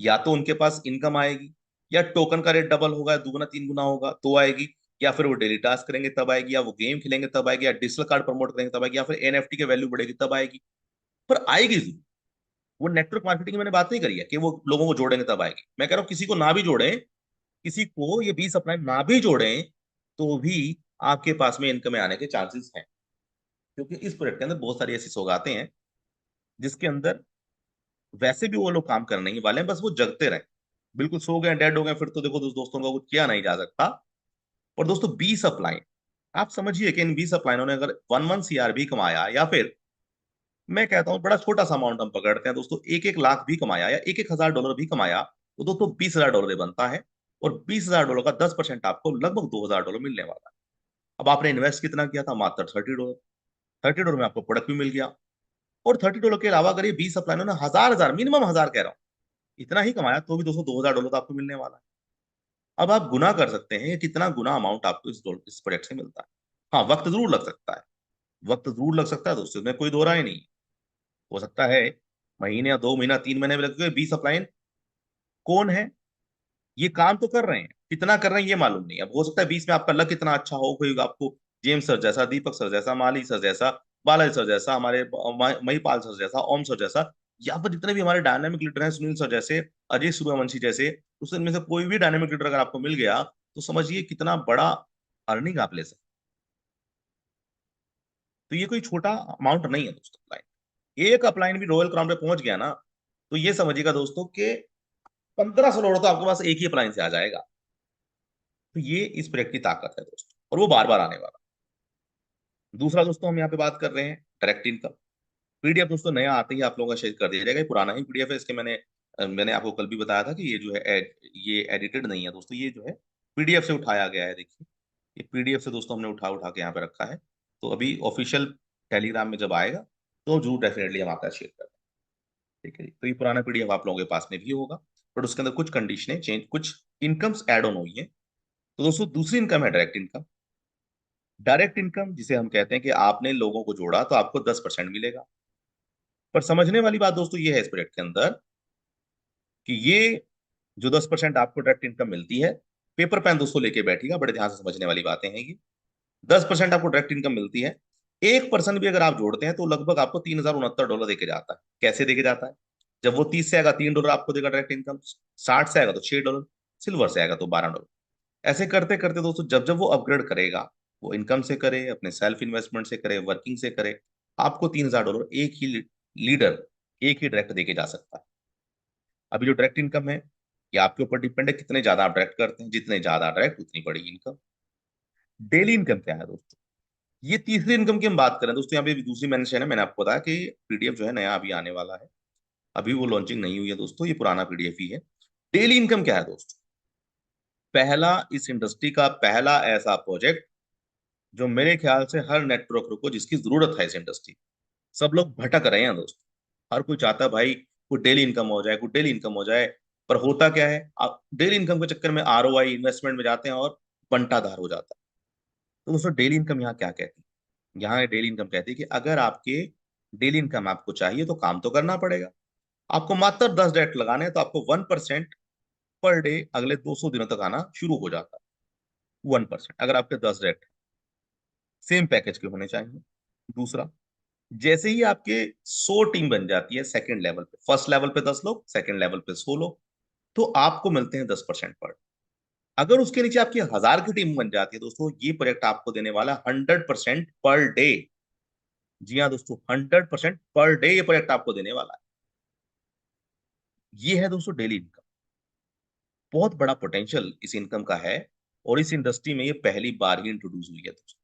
या तो उनके पास इनकम आएगी, या टोकन का रेट डबल होगा, दुगना तीन गुना होगा तो आएगी, या फिर वो डेली टास्क करेंगे तब आएगी, या वो गेम खेलेंगे तब आएगी, या डिजिटल कार्ड प्रमोट करेंगे तब आएगी, या फिर एनएफटी की वैल्यू बढ़ेगी तब आएगी। पर आएगी जरूर। वो नेटवर्क मार्केटिंग की मैंने बात नहीं करी है कि वो लोगों को जोड़ेंगे तब आएगी। मैं कह रहा हूँ किसी को ना भी जोड़े, किसी को ये 20 अपलाइन ना भी जोड़े, तो भी आपके पास में इनकम में आने के चांसेस हैं। क्योंकि इस प्रोजेक्ट के अंदर बहुत सारी ऐसी सौगातें हैं जिसके अंदर वैसे भी वो लोग काम करने ही वाले हैं, बस वो जगते रहे। बिल्कुल सो गए डेड हो गए फिर तो देखो दोस्तों का कुछ किया नहीं जा सकता। और दोस्तों 20 अपलाइन, आप समझिए कि इन 20 अपलाइनों ने अगर 11 CR भी कमाया, या फिर मैं कहता हूँ बड़ा छोटा सा अमाउंट हम पकड़ते हैं दोस्तों, 1-1 लाख भी कमाया, या 1-1 हजार डॉलर भी कमाया, तो दोस्तों $20,000 बनता है। और $20,000 का 10% आपको लगभग $2,000 मिलने वाला है। अब आपने इन्वेस्ट कितना किया था? मात्र $30। $30 में आपको प्रोडक्ट भी मिल गया। और $30 के अलावा अगर ये 20 अपलाइनों ने हजार हजार, मिनिमम हजार कह रहा हूँ, इतना ही कमाया, तो भी दोस्तों $2,000 तो आपको मिलने वाला है। अब आप गुना कर सकते हैं कितना गुना अमाउंट आपको इस प्रोजेक्ट से मिलता है। हाँ, वक्त जरूर लग सकता है, वक्त जरूर लग सकता है दोस्तों, इसमें कोई दो राय नहीं। हो सकता है महीने या 2 महीना 3 महीने में लग गए। 20 अपलाइन कौन है? ये काम तो कर रहे हैं, कितना कर रहे हैं ये मालूम नहीं। अब हो सकता है 20 में आपका लक इतना अच्छा हो, कोई आपको जेम्स सर जैसा, दीपक सर जैसा, माली सर जैसा, बालाजी सर जैसा, हमारे महिपाल सर जैसा, ओम सर जैसा, या फिर जितने भी हमारे डायनामिक लीडर हैं, सुनील सर जैसे, अजय सूर्यवंशी जैसे, उस इनमें से कोई भी डायनामिक लीडर अगर आपको मिल गया, तो समझिए कितना बड़ा अर्निंग आप ले सकते। तो ये कोई छोटा अमाउंट नहीं है दोस्तों अपलाइन। एक अपलाइन भी रॉयल क्राउन पे पहुंच गया ना, तो ये समझिएगा दोस्तों कि $1,500 तो आपके पास एक ही अपलाइन से आ जाएगा। तो ये इस प्रोजेक्ट की ताकत है दोस्तों, और वो बार बार आने वाला। दूसरा दोस्तों हम यहाँ पे बात कर रहे हैं डायरेक्ट इनकम। पीडीएफ दोस्तों नया आते ही आप लोगों का शेयर कर दिया जाएगा। ये पुराना ही पीडीएफ है, इसके मैंने आपको कल भी बताया था कि ये जो है ये एडिटेड नहीं है दोस्तों, ये जो है पीडीएफ से उठाया गया है। देखिए ये पीडीएफ से दोस्तों हमने उठा उठा के यहाँ पे रखा है। तो अभी ऑफिशियल टेलीग्राम में जब आएगा तो जरूर डेफिनेटली हम आपका शेयर करेंगे। ठीक है जी? तो ये पुराना पीडीएफ आप लोगों के पास में भी होगा, बट उसके अंदर कुछ कंडीशनें चेंज, कुछ इनकम्स एड ऑन हुई है। तो दोस्तों दूसरी इनकम है डायरेक्ट इनकम। डायरेक्ट इनकम जिसे हम कहते हैं कि आपने लोगों को जोड़ा तो आपको 10% मिलेगा। पर समझने वाली बात दोस्तों ये है इस प्रोजेक्ट के अंदर कि ये जो 10% आपको डायरेक्ट इनकम मिलती है, पेपर पेन दोस्तों लेके बैठिएगा, बड़े ध्यान से समझने वाली बातें हैं ये। 10% आपको डायरेक्ट इनकम मिलती है। 1% भी अगर आप जोड़ते हैं तो लगभग आपको $3,069 देके जाता है। कैसे देके जाता है? जब वो 30 से आएगा $3 आपको देगा डायरेक्ट इनकम, 60 से आएगा तो $6, सिल्वर से आएगा तो $12। ऐसे करते करते दोस्तों जब जब वो अपग्रेड करेगा, वो इनकम से करे, अपने सेल्फ इन्वेस्टमेंट से करे, वर्किंग से करे, आपको $3,000 एक ही लीडर, एक ही डायरेक्ट देके जा सकता है। अभी जो डायरेक्ट इनकम है, ये आपके ऊपर डिपेंड है कितने ज्यादा आप डायरेक्ट करते हैं। जितने ज्यादा डायरेक्ट उतनी बड़ी इनकम। डेली इनकम क्या है दोस्तों? ये तीसरी इनकम की हम बात करें दोस्तों, यहाँ पे दूसरी मेंशन है, मैंने आपको बताया कि पीडीएफ जो है नया अभी आने वाला है, अभी वो लॉन्चिंग नहीं हुई है दोस्तों, ये पुराना पीडीएफ ही है। डेली इनकम क्या है दोस्तों? पहला, इस इंडस्ट्री का पहला ऐसा प्रोजेक्ट जो मेरे ख्याल से हर नेटवर्कर को, जिसकी जरूरत है इस इंडस्ट्री, सब लोग भटक रहे हैं दोस्तों। हर कोई चाहता है भाई कोई डेली इनकम हो जाए, कोई डेली इनकम हो जाए। पर होता क्या है, आप डेली इनकम के चक्कर में आरओआई इन्वेस्टमेंट में जाते हैं और बंटाधार हो जाता है। तो दोस्तों डेली इनकम यहाँ क्या कहती है? यहाँ डेली इनकम कहती है कि अगर आपके डेली इनकम आपको चाहिए तो काम तो करना पड़ेगा। आपको मात्र 10 डायरेक्ट लगाने हैं तो आपको 1% पर डे अगले 200 दिनों तक आना शुरू हो जाता है। 1% अगर आपके 10 डायरेक्ट सेम पैकेज के होने चाहिए। दूसरा, जैसे ही आपके 100 टीम बन जाती है सेकंड लेवल पे, फर्स्ट लेवल पे 10 लोग, सेकंड लेवल पे 100 लोग, तो आपको मिलते हैं 10% पर। अगर उसके नीचे आपकी 1000 की टीम बन जाती है दोस्तों, ये प्रोजेक्ट आपको देने वाला 100% पर डे। जी हाँ दोस्तों, 100% पर डे ये प्रोजेक्ट आपको देने वाला है। ये है दोस्तों डेली इनकम। बहुत बड़ा पोटेंशियल इस इनकम का है, और इस इंडस्ट्री में ये पहली बार ही इंट्रोड्यूस हुई है दोस्तों।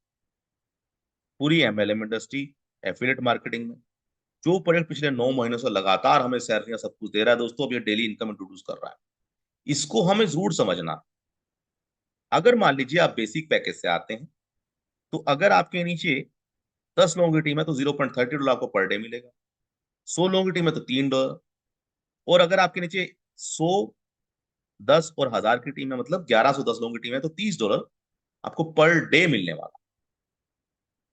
पूरी एमएलएम इंडस्ट्री, एफिलिएट मार्केटिंग में जो प्रोजेक्ट पिछले 9 महीनों से लगातार हमें सैलरियां सब कुछ दे रहा है दोस्तों, अब ये डेली इनकम इंट्रोड्यूस कर रहा है। इसको हमें जरूर समझना। अगर मान लीजिए आप बेसिक पैकेज से आते हैं, तो अगर आपके नीचे 10 लोगों की टीम है तो $0.30 आपको पर डे मिलेगा। 100 लोगों की टीम है तो $3। और अगर आपके नीचे 100, 10 और 1000 की टीम है, मतलब 1110 लोगों की टीम है, तो $30 आपको पर डे मिलने वाला।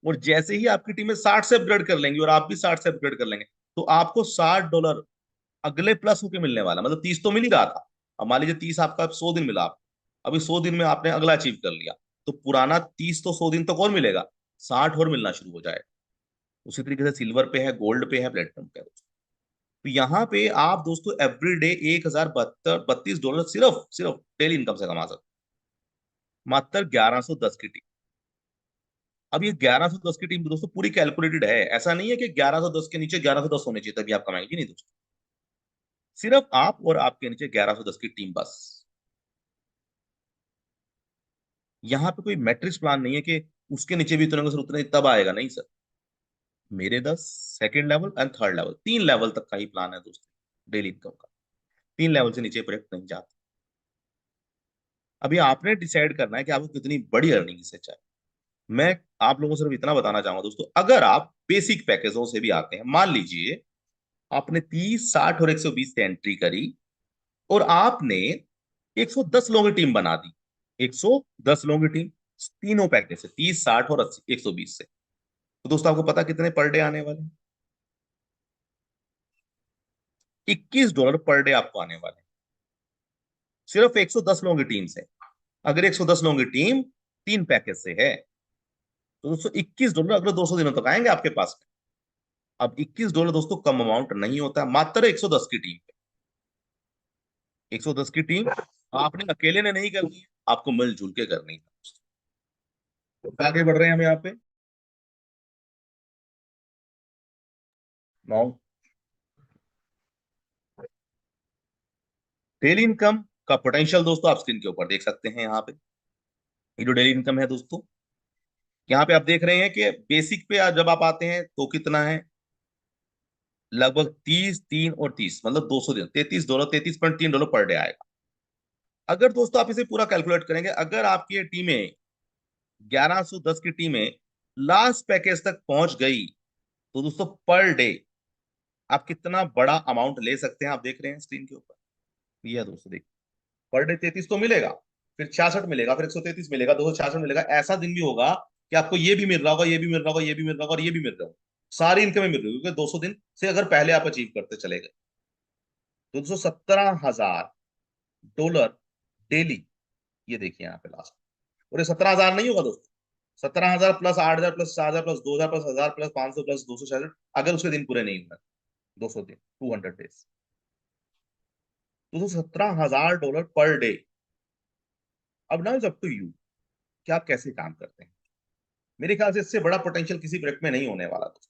और जैसे ही आपकी टीमें 60 से अपग्रेड कर लेंगी और आप भी 60 से अपग्रेड कर लेंगे, तो आपको $60 अगले प्लस होके मिलने वाला। मतलब 30 तो मिल ही रहा था, अब मान लीजिए 30 आपका 100 दिन मिला आपको, अभी 100 दिन में आपने अगला अचीव कर लिया, तो पुराना 30 तो 100 दिन तक और मिलेगा, 60 और मिलना शुरू हो जाएगा। उसी तरीके से सिल्वर पे है, गोल्ड पे है, प्लेटिनम पे है दोस्तों। तो यहाँ पे आप दोस्तों एवरी डे 1032 सिर्फ सिर्फ डेली इनकम से कमा सकते हैं। मात्र 1110 की टीम। अब ये 1110 की टीम दोस्तों पूरी कैलकुलेटेड है, ऐसा नहीं है कि 1110 के नीचे 1110 होने चाहिए तभी आप कमाएंगे, नहीं दोस्तों। सिर्फ आप और आपके नीचे 1110 की टीम बस। यहाँ पे कोई मैट्रिक्स प्लान नहीं है कि उसके नीचे भी उतरेंगे सर उतने तब आएगा, नहीं सर। मेरे 10 second level and third level, 3 level तक का ही प्लान है दोस्तों डेली इनकम का। 3 लेवल से नीचे प्रोजेक्ट नहीं जाते। अभी आपने डिसाइड करना है कि आपको कितनी बड़ी अर्निंग इससे चाहिए। मैं आप लोगों को सिर्फ इतना बताना चाहूंगा दोस्तों, अगर आप बेसिक पैकेजों से भी आते हैं, मान लीजिए आपने 30, 60 और 120 से एंट्री करी, और आपने 110 लोगों की टीम बना दी। 110 लोगों की टीम, तीनों पैकेज से 30, 60 और 80, 120 से, तो दोस्तों आपको पता कितने पर डे आने वाले हैं? $21 पर डे आपको आने वाले हैं, सिर्फ 110 लोगों की टीम से। अगर 110 लोगों की टीम 3 पैकेज से है, तो दोस्तों $21 अगले 200 दिनों तक आएंगे आपके पास में। अब $21 दोस्तों कम अमाउंट नहीं होता, मात्र 110 की टीम पे। 110 की टीम आपने अकेले ने नहीं करनी है, आपको मिलजुल के करनी है। तो आगे बढ़ रहे हैं हम यहाँ पे। नाउ, डेली इनकम का पोटेंशियल दोस्तों आप स्क्रीन के ऊपर देख सकते हैं। यहाँ पे ये जो डेली इनकम है दोस्तों, यहाँ पे आप देख रहे हैं कि बेसिक पे जब आप आते हैं तो कितना है, लगभग 30, 3 और 30, मतलब 200 दिन, $33, $33.3 पर डे आएगा। अगर दोस्तों आप इसे पूरा कैलकुलेट करेंगे, अगर आपकी ये टीमें 1110 की टीमें लास्ट पैकेज तक पहुंच गई, तो दोस्तों पर डे आप कितना बड़ा अमाउंट ले सकते हैं, आप देख रहे हैं स्क्रीन के ऊपर। ये है दोस्तों, देखिए पर डे 33 तो मिलेगा, फिर 66 मिलेगा, फिर 133 मिलेगा, 266 मिलेगा। ऐसा दिन भी होगा कि आपको ये भी मिल रहा होगा, ये भी मिल रहा होगा, ये भी मिल रहा होगा और ये भी मिल रहा होगा। सारी इनकमें मिल रही होगी, क्योंकि 200 दिन से अगर पहले आप अचीव करते चले गए, तो 217,000 डॉलर डेली। ये देखिए यहाँ पे लास्ट, और ये 17,000 नहीं होगा दोस्तों, 17,000 plus 8,000 plus 4,000 plus 2,000 plus 1,000 plus 500 plus 266, अगर उसके दिन पूरे नहीं हुए, 200 दिन, 200 डेज, तो 17,000 डॉलर पर डे। अब ना इज अप टू यू कि आप कैसे काम करते हैं। मेरे ख्याल से इससे बड़ा पोटेंशियल किसी प्रोजेक्ट में नहीं होने वाला दोस्तों।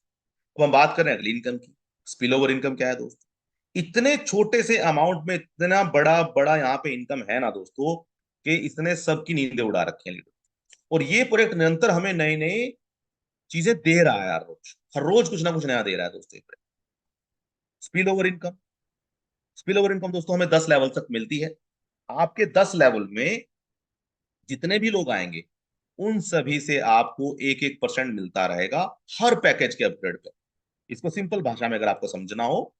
अब हम बात कर रहे हैं अगली इनकम की। स्पिल ओवर इनकम क्या है दोस्तों? इतने छोटे से अमाउंट में इतना बड़ा बड़ा यहाँ पे इनकम है ना दोस्तों, कि इसने सबकी नींदें उड़ा रखी हैं लीडर। और ये प्रोजेक्ट निरंतर हमें नई नई चीजें दे रहा है यार, रोज हर रोज कुछ ना कुछ नया दे रहा है दोस्तों। Spill over income, spill over income दोस्तों हमें 10 लेवल तक मिलती है। आपके 10 लेवल में जितने भी लोग आएंगे उन सभी से आपको 1-1% मिलता रहेगा हर पैकेज के अपग्रेड पे। इसको सिंपल भाषा में अगर आपको समझना हो,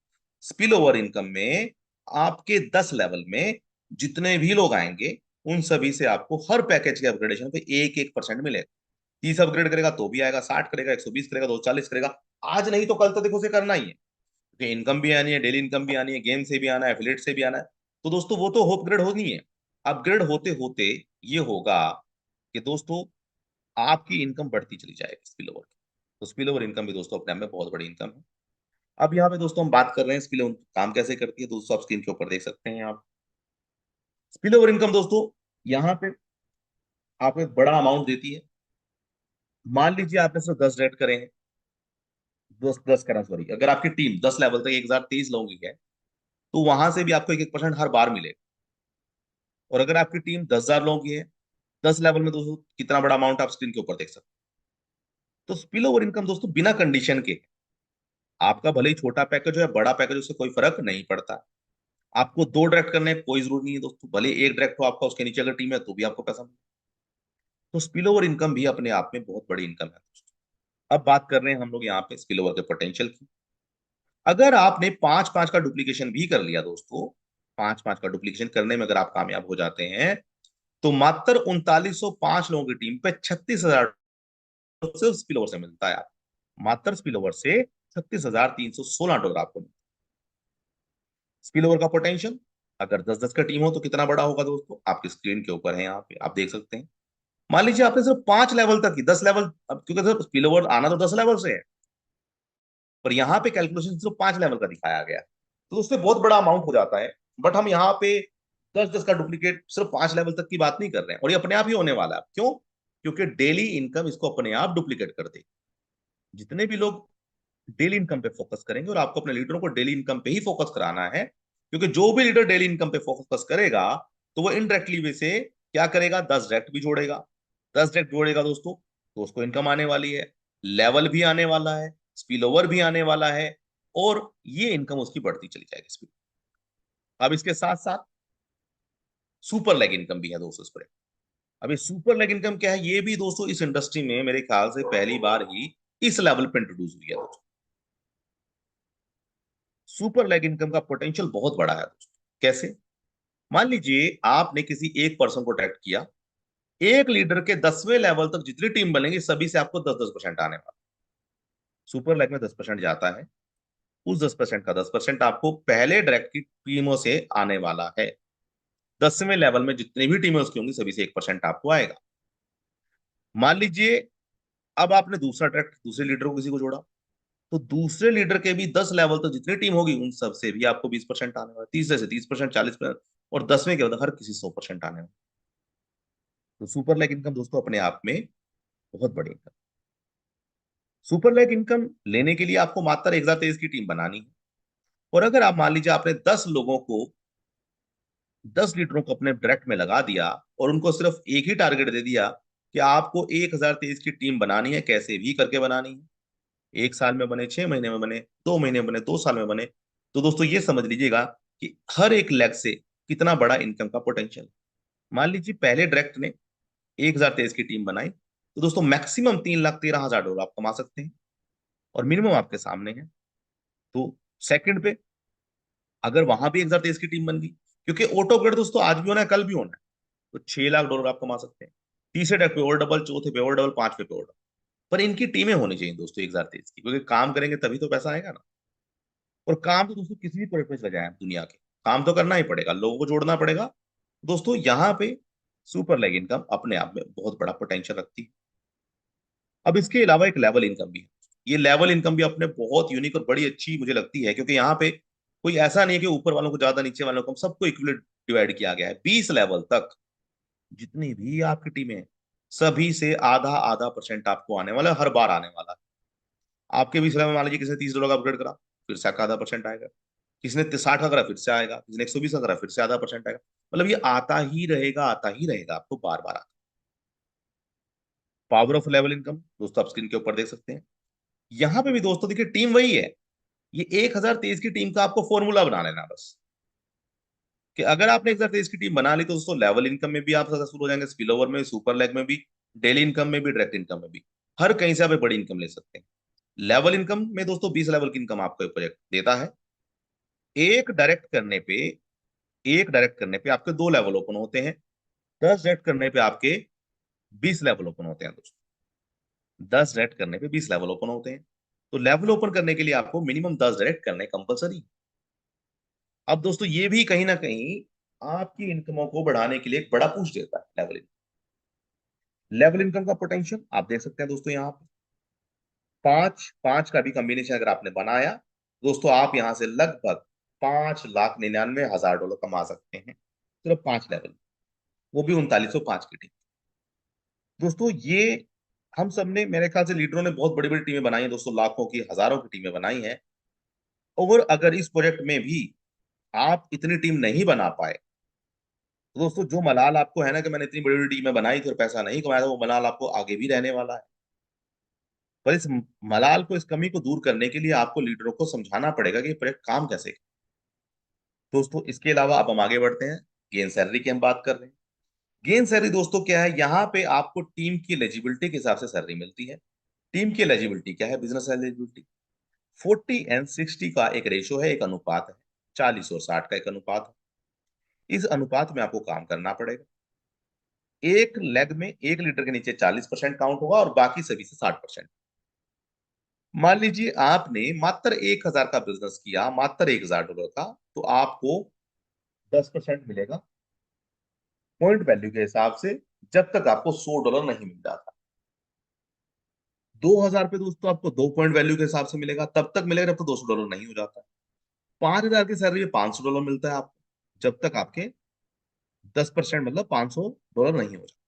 स्पिल ओवर इनकम में आपके 10 लेवल में जितने भी लोग आएंगे उन सभी से आपको हर पैकेज के अपग्रेडेशन पे 1-1% मिलेगा। 30 अपग्रेड करेगा तो भी आएगा, 60 करेगा, 120 करेगा, 240 करेगा, आज नहीं तो कल तो देखो उसे करना ही है, क्योंकि इनकम भी आनी है, डेली इनकम भी आनी है, गेम से भी आना है, एफिलिएट से भी आना है। तो दोस्तों वो तो अपग्रेड होनी है। अपग्रेड होते होते ये होगा कि दोस्तों आपकी इनकम बढ़ती चली जाएगी स्पिल ओवर की। तो स्पिल ओवर इनकम भी दोस्तों अपने आप में बहुत बड़ी इनकम है। अब यहाँ पे दोस्तों हम बात कर रहे हैं स्पिल ओवर काम कैसे करती है। दोस्तों आप स्क्रीन के ऊपर देख सकते हैं आप स्पिल ओवर इनकम दोस्तों यहाँ पे आपको एक बड़ा अमाउंट देती है। मान लीजिए आपने सिर्फ 10 रेट करे हैं, 10 करा सॉरी, अगर आपकी टीम 10 लेवल तक 1023 लोगों की है तो वहां से भी आपको 1-1% हर बार मिलेगा। और अगर आपकी टीम 10,000 लोगों की है 10 लेवल में, दोस्तों कितना बड़ा अमाउंट आप स्क्रीन के ऊपर देख सकते हैं। तो स्पिल ओवर इनकम दोस्तों बिना कंडीशन के, आपका भले ही छोटा पैकेज हो या बड़ा पैकेज, उससे कोई फर्क नहीं पड़ता। आपको 2 डायरेक्ट करने की कोई जरूरत नहीं है दोस्तों, भले एक डायरेक्ट हो आपका, उसके नीचे अगर टीम है तो भी आपको पैसा मिले। तो स्पिल ओवर इनकम भी अपने आप में बहुत बड़ी इनकम है दोस्तों। अब बात कर रहे हैं हम लोग यहाँ पे स्पिल ओवर के पोटेंशियल की। अगर आपने 5-5 का डुप्लीकेशन भी कर लिया दोस्तों, 5-5 का डुप्लीकेशन करने में अगर आप कामयाब हो जाते हैं तो मात्र 3905 लोगों की टीम पे 36,000 स्पिल ओवर से मिलता है। मात्र स्पिल ओवर से 36,316 डॉलर आपको। स्पिल ओवर का पोटेंशियल अगर 10-10 का टीम हो तो कितना बड़ा होगा दोस्तों, आपकी स्क्रीन के ऊपर है, यहाँ पे आप देख सकते हैं। मान लीजिए आपने सिर्फ 5 लेवल तक की, 10 लेवल, अब क्योंकि सर स्पिल ओवर आना तो 10 लेवल से है, पर यहाँ पे कैलकुलेशन सिर्फ 5 लेवल का दिखाया गया, तो उससे बहुत बड़ा अमाउंट हो जाता है। बट हम यहाँ पे 10-10 का डुप्लीकेट सिर्फ 5 लेवल तक की बात नहीं कर रहे हैं, और ये अपने आप ही होने वाला है। क्यों? क्योंकि डेली इनकम इसको अपने आप डुप्लीकेट कर देगी। जितने भी लोग डेली इनकम पे फोकस करेंगे, और आपको अपने लीडरों को डेली इनकम पे ही फोकस कराना है, क्योंकि जो भी लीडर डेली इनकम पे फोकस करेगा तो वो इनडायरेक्टली वे से क्या करेगा, 10 डायरेक्ट भी जोड़ेगा। 10 डायरेक्ट जोड़ेगा दोस्तों तो उसको इनकम आने वाली है, लेवल भी आने वाला है, स्पिल ओवर भी आने वाला है, और ये इनकम उसकी बढ़ती चली जाएगी स्पीड। अब इसके साथ साथ सुपर लेग इनकम भी है दोस्तों इस पर। अब ये सुपर लेग इनकम क्या है, ये भी दोस्तों इस इंडस्ट्री में मेरे ख्याल से पहली बार ही इस लेवल पे इंट्रोड्यूस हुई है दोस्तों। सुपर लेग इनकम का पोटेंशियल बहुत बड़ा है दोस्तों। कैसे? मान लीजिए आपने किसी एक पर्सन को ट्रैक्ट किया, एक लीडर के 10वें लेवल तक जितनी टीम बनेगी सभी से आपको 10-10% आने वाला। सुपर लेग में 10% जाता है, उस 10% का 10% आपको पहले डायरेक्ट की टीमों से आने वाला है। 10वें लेवल में जितनी भी टीमें उसकी होंगी सभी से 1% आपको आएगा। मान लीजिए अब आपने दूसरा ट्रैक्ट दूसरे लीडर को किसी को जोड़ा, तो दूसरे लीडर के भी 10 लेवल तक जितनी टीम होगी उन सब से भी आपको 20% आने वाला, तीसरे से 30%, 40%, और 10वें के बाद हर किसी 100% आने वाला। तो सुपर लेग इनकम दोस्तों अपने आप में बहुत बड़ी इनकम। सुपर लेग इनकम लेने के लिए आपको मात्र 1023 की टीम बनानी है। और अगर आप मान लीजिए आपने 10 लोगों को, 10 लीडरों को अपने डायरेक्ट में लगा दिया और उनको सिर्फ एक ही टारगेट दे दिया कि आपको 1023 की टीम बनानी है, कैसे भी करके बनानी है, 1 साल में बने, 6 महीने में बने, 2 महीने में बने, 2 साल में बने, तो दोस्तों ये समझ लीजिएगा कि हर एक लेग से कितना बड़ा इनकम का पोटेंशियल। मान लीजिए पहले डायरेक्ट ने 1023 की टीम बनाई तो दोस्तों मैक्सिमम 3,13,000 डॉलर आप कमा सकते हैं, और मिनिमम आपके सामने है। तो सेकंड पे अगर वहां भी 1023 की टीम बन गई, क्योंकि ऑटो अपग्रेड दोस्तों आज भी होना है कल भी होना है, तो 6 लाख डॉलर आप कमा सकते हैं। तीसरे डेक पे और डबल, चौथे पे और डबल, पांचवे पे और डबल। पर इनकी टीमें होनी चाहिए दोस्तों 1023 की, क्योंकि काम करेंगे तभी तो पैसा आएगा ना। और काम तो दोस्तों किसी भी प्रोजेक्ट में चले जाए आप दुनिया के, काम तो करना ही पड़ेगा, लोगों को जोड़ना पड़ेगा। दोस्तों यहाँ पे सुपर लेग इनकम अपने आप में बहुत बड़ा पोटेंशियल रखती है। अब इसके अलावा एक लेवल इनकम भी है। ये लेवल इनकम भी अपने बहुत यूनिक और बड़ी अच्छी मुझे लगती है, क्योंकि यहाँ पे कोई ऐसा नहीं है कि ऊपर वालों को ज्यादा नीचे वालों को कम, सबको इक्वली डिवाइड किया गया है। 20 लेवल तक जितनी भी आपकी टीमें हैं सभी से आधा आधा परसेंट आपको आने वाला है, हर बार आने वाला है। आपके 20 लेवल मान लीजिए किसी ने 30 डॉलर का अपग्रेड करा, फिर से आपका आधा परसेंट आएगा। किसी ने 60 का करा फिर से आएगा, किसी ने 120 का करा फिर से आधा परसेंट आएगा। मतलब ये आता ही रहेगा, आता ही रहेगा, आपको बार बार आता। पावर ऑफ लेवल इनकम दोस्तों आप स्क्रीन के ऊपर देख सकते हैं। यहां पे भी दोस्तों देखिए टीम वही है। ये 1023 की टीम का आपको फॉर्मूला बना लेना बस, कि अगर आपने 1023 की टीम बना ली तो दोस्तों लेवल इनकम में भी आप सक्सेसफुल हो जाएंगे, स्पिल ओवर में, सुपर लेग में भी, डेली इनकम में भी, डायरेक्ट इनकम में भी, हर कहीं से आप एक बड़ी इनकम ले सकते हैं। लेवल इनकम में दोस्तों 20 लेवल की इनकम आपको एक प्रोजेक्ट देता है। एक डायरेक्ट करने पे एक डायरेक्ट करने पे आपके 2 लेवल ओपन होते हैं। 10 डायरेक्ट करने पे आपके 20 लेवल ओपन होते हैं दोस्तों। 10 डायरेक्ट करने पे 20 लेवल ओपन होते हैं। तो लेवल ओपन करने के लिए आपको मिनिमम 10 डायरेक्ट करने कंपलसरी। अब दोस्तों ये भी कहीं ना कहीं आपकी इनकमों को बढ़ाने के लिए एक बड़ा पुश देता है लेवल इनकम। लेवल इनकम का पोटेंशियल आप देख सकते हैं दोस्तों यहाँ पे। 5 5 का भी कॉम्बिनेशन अगर आपने बनाया दोस्तों, आप यहां से लगभग 5,99,000 डॉलर कमा सकते हैं सिर्फ 5 लेवल, वो भी 3905 की टीम। दोस्तों ये हम सब ने, मेरे ख्याल से लीडरों ने बहुत बड़ी बड़ी टीमें बनाई हैं दोस्तों, लाखों की हजारों की टीमें बनाई हैं। और अगर इस प्रोजेक्ट में भी आप इतनी टीम नहीं बना पाए तो दोस्तों जो मलाल आपको है ना कि मैंने इतनी बड़ी बड़ी टीमें बनाई थी और पैसा नहीं कमाया था, वो मलाल आपको आगे भी रहने वाला है। पर इस मलाल को, इस कमी को दूर करने के लिए आपको लीडरों को समझाना पड़ेगा कि ये प्रोजेक्ट काम कैसे करे। दोस्तों इसके अलावा अब हम आगे बढ़ते हैं, गेन सैलरी की हम बात कर रहे हैं। गेन सैलरी दोस्तों क्या है, यहाँ पे आपको टीम की एलिजिबिलिटी के हिसाब से सैलरी मिलती है। टीम की एलिजिबिलिटी क्या है, बिजनेस एलिजिबिलिटी। 40:60 का एक रेशो है, एक अनुपात है। 40 और 60 का एक अनुपात है। इस अनुपात में आपको काम करना पड़ेगा। एक लेग में 1 लीटर के नीचे 40% काउंट होगा और बाकी सभी से 60%। मान लीजिए आपने मात्र 1,000 का बिजनेस किया, मात्र 1,000 डॉलर का, तो आपको 10% मिलेगा पॉइंट वैल्यू के हिसाब से, जब तक आपको $100 नहीं मिल जाता। 2,000 पे दोस्तों आपको 2 पॉइंट वैल्यू के हिसाब से मिलेगा, तब तक मिलेगा जब तक $200 नहीं हो जाता। 5,000 की सैलरी में $500 मिलता है आपको, जब तक आपके 10% मतलब $500 नहीं हो जाता।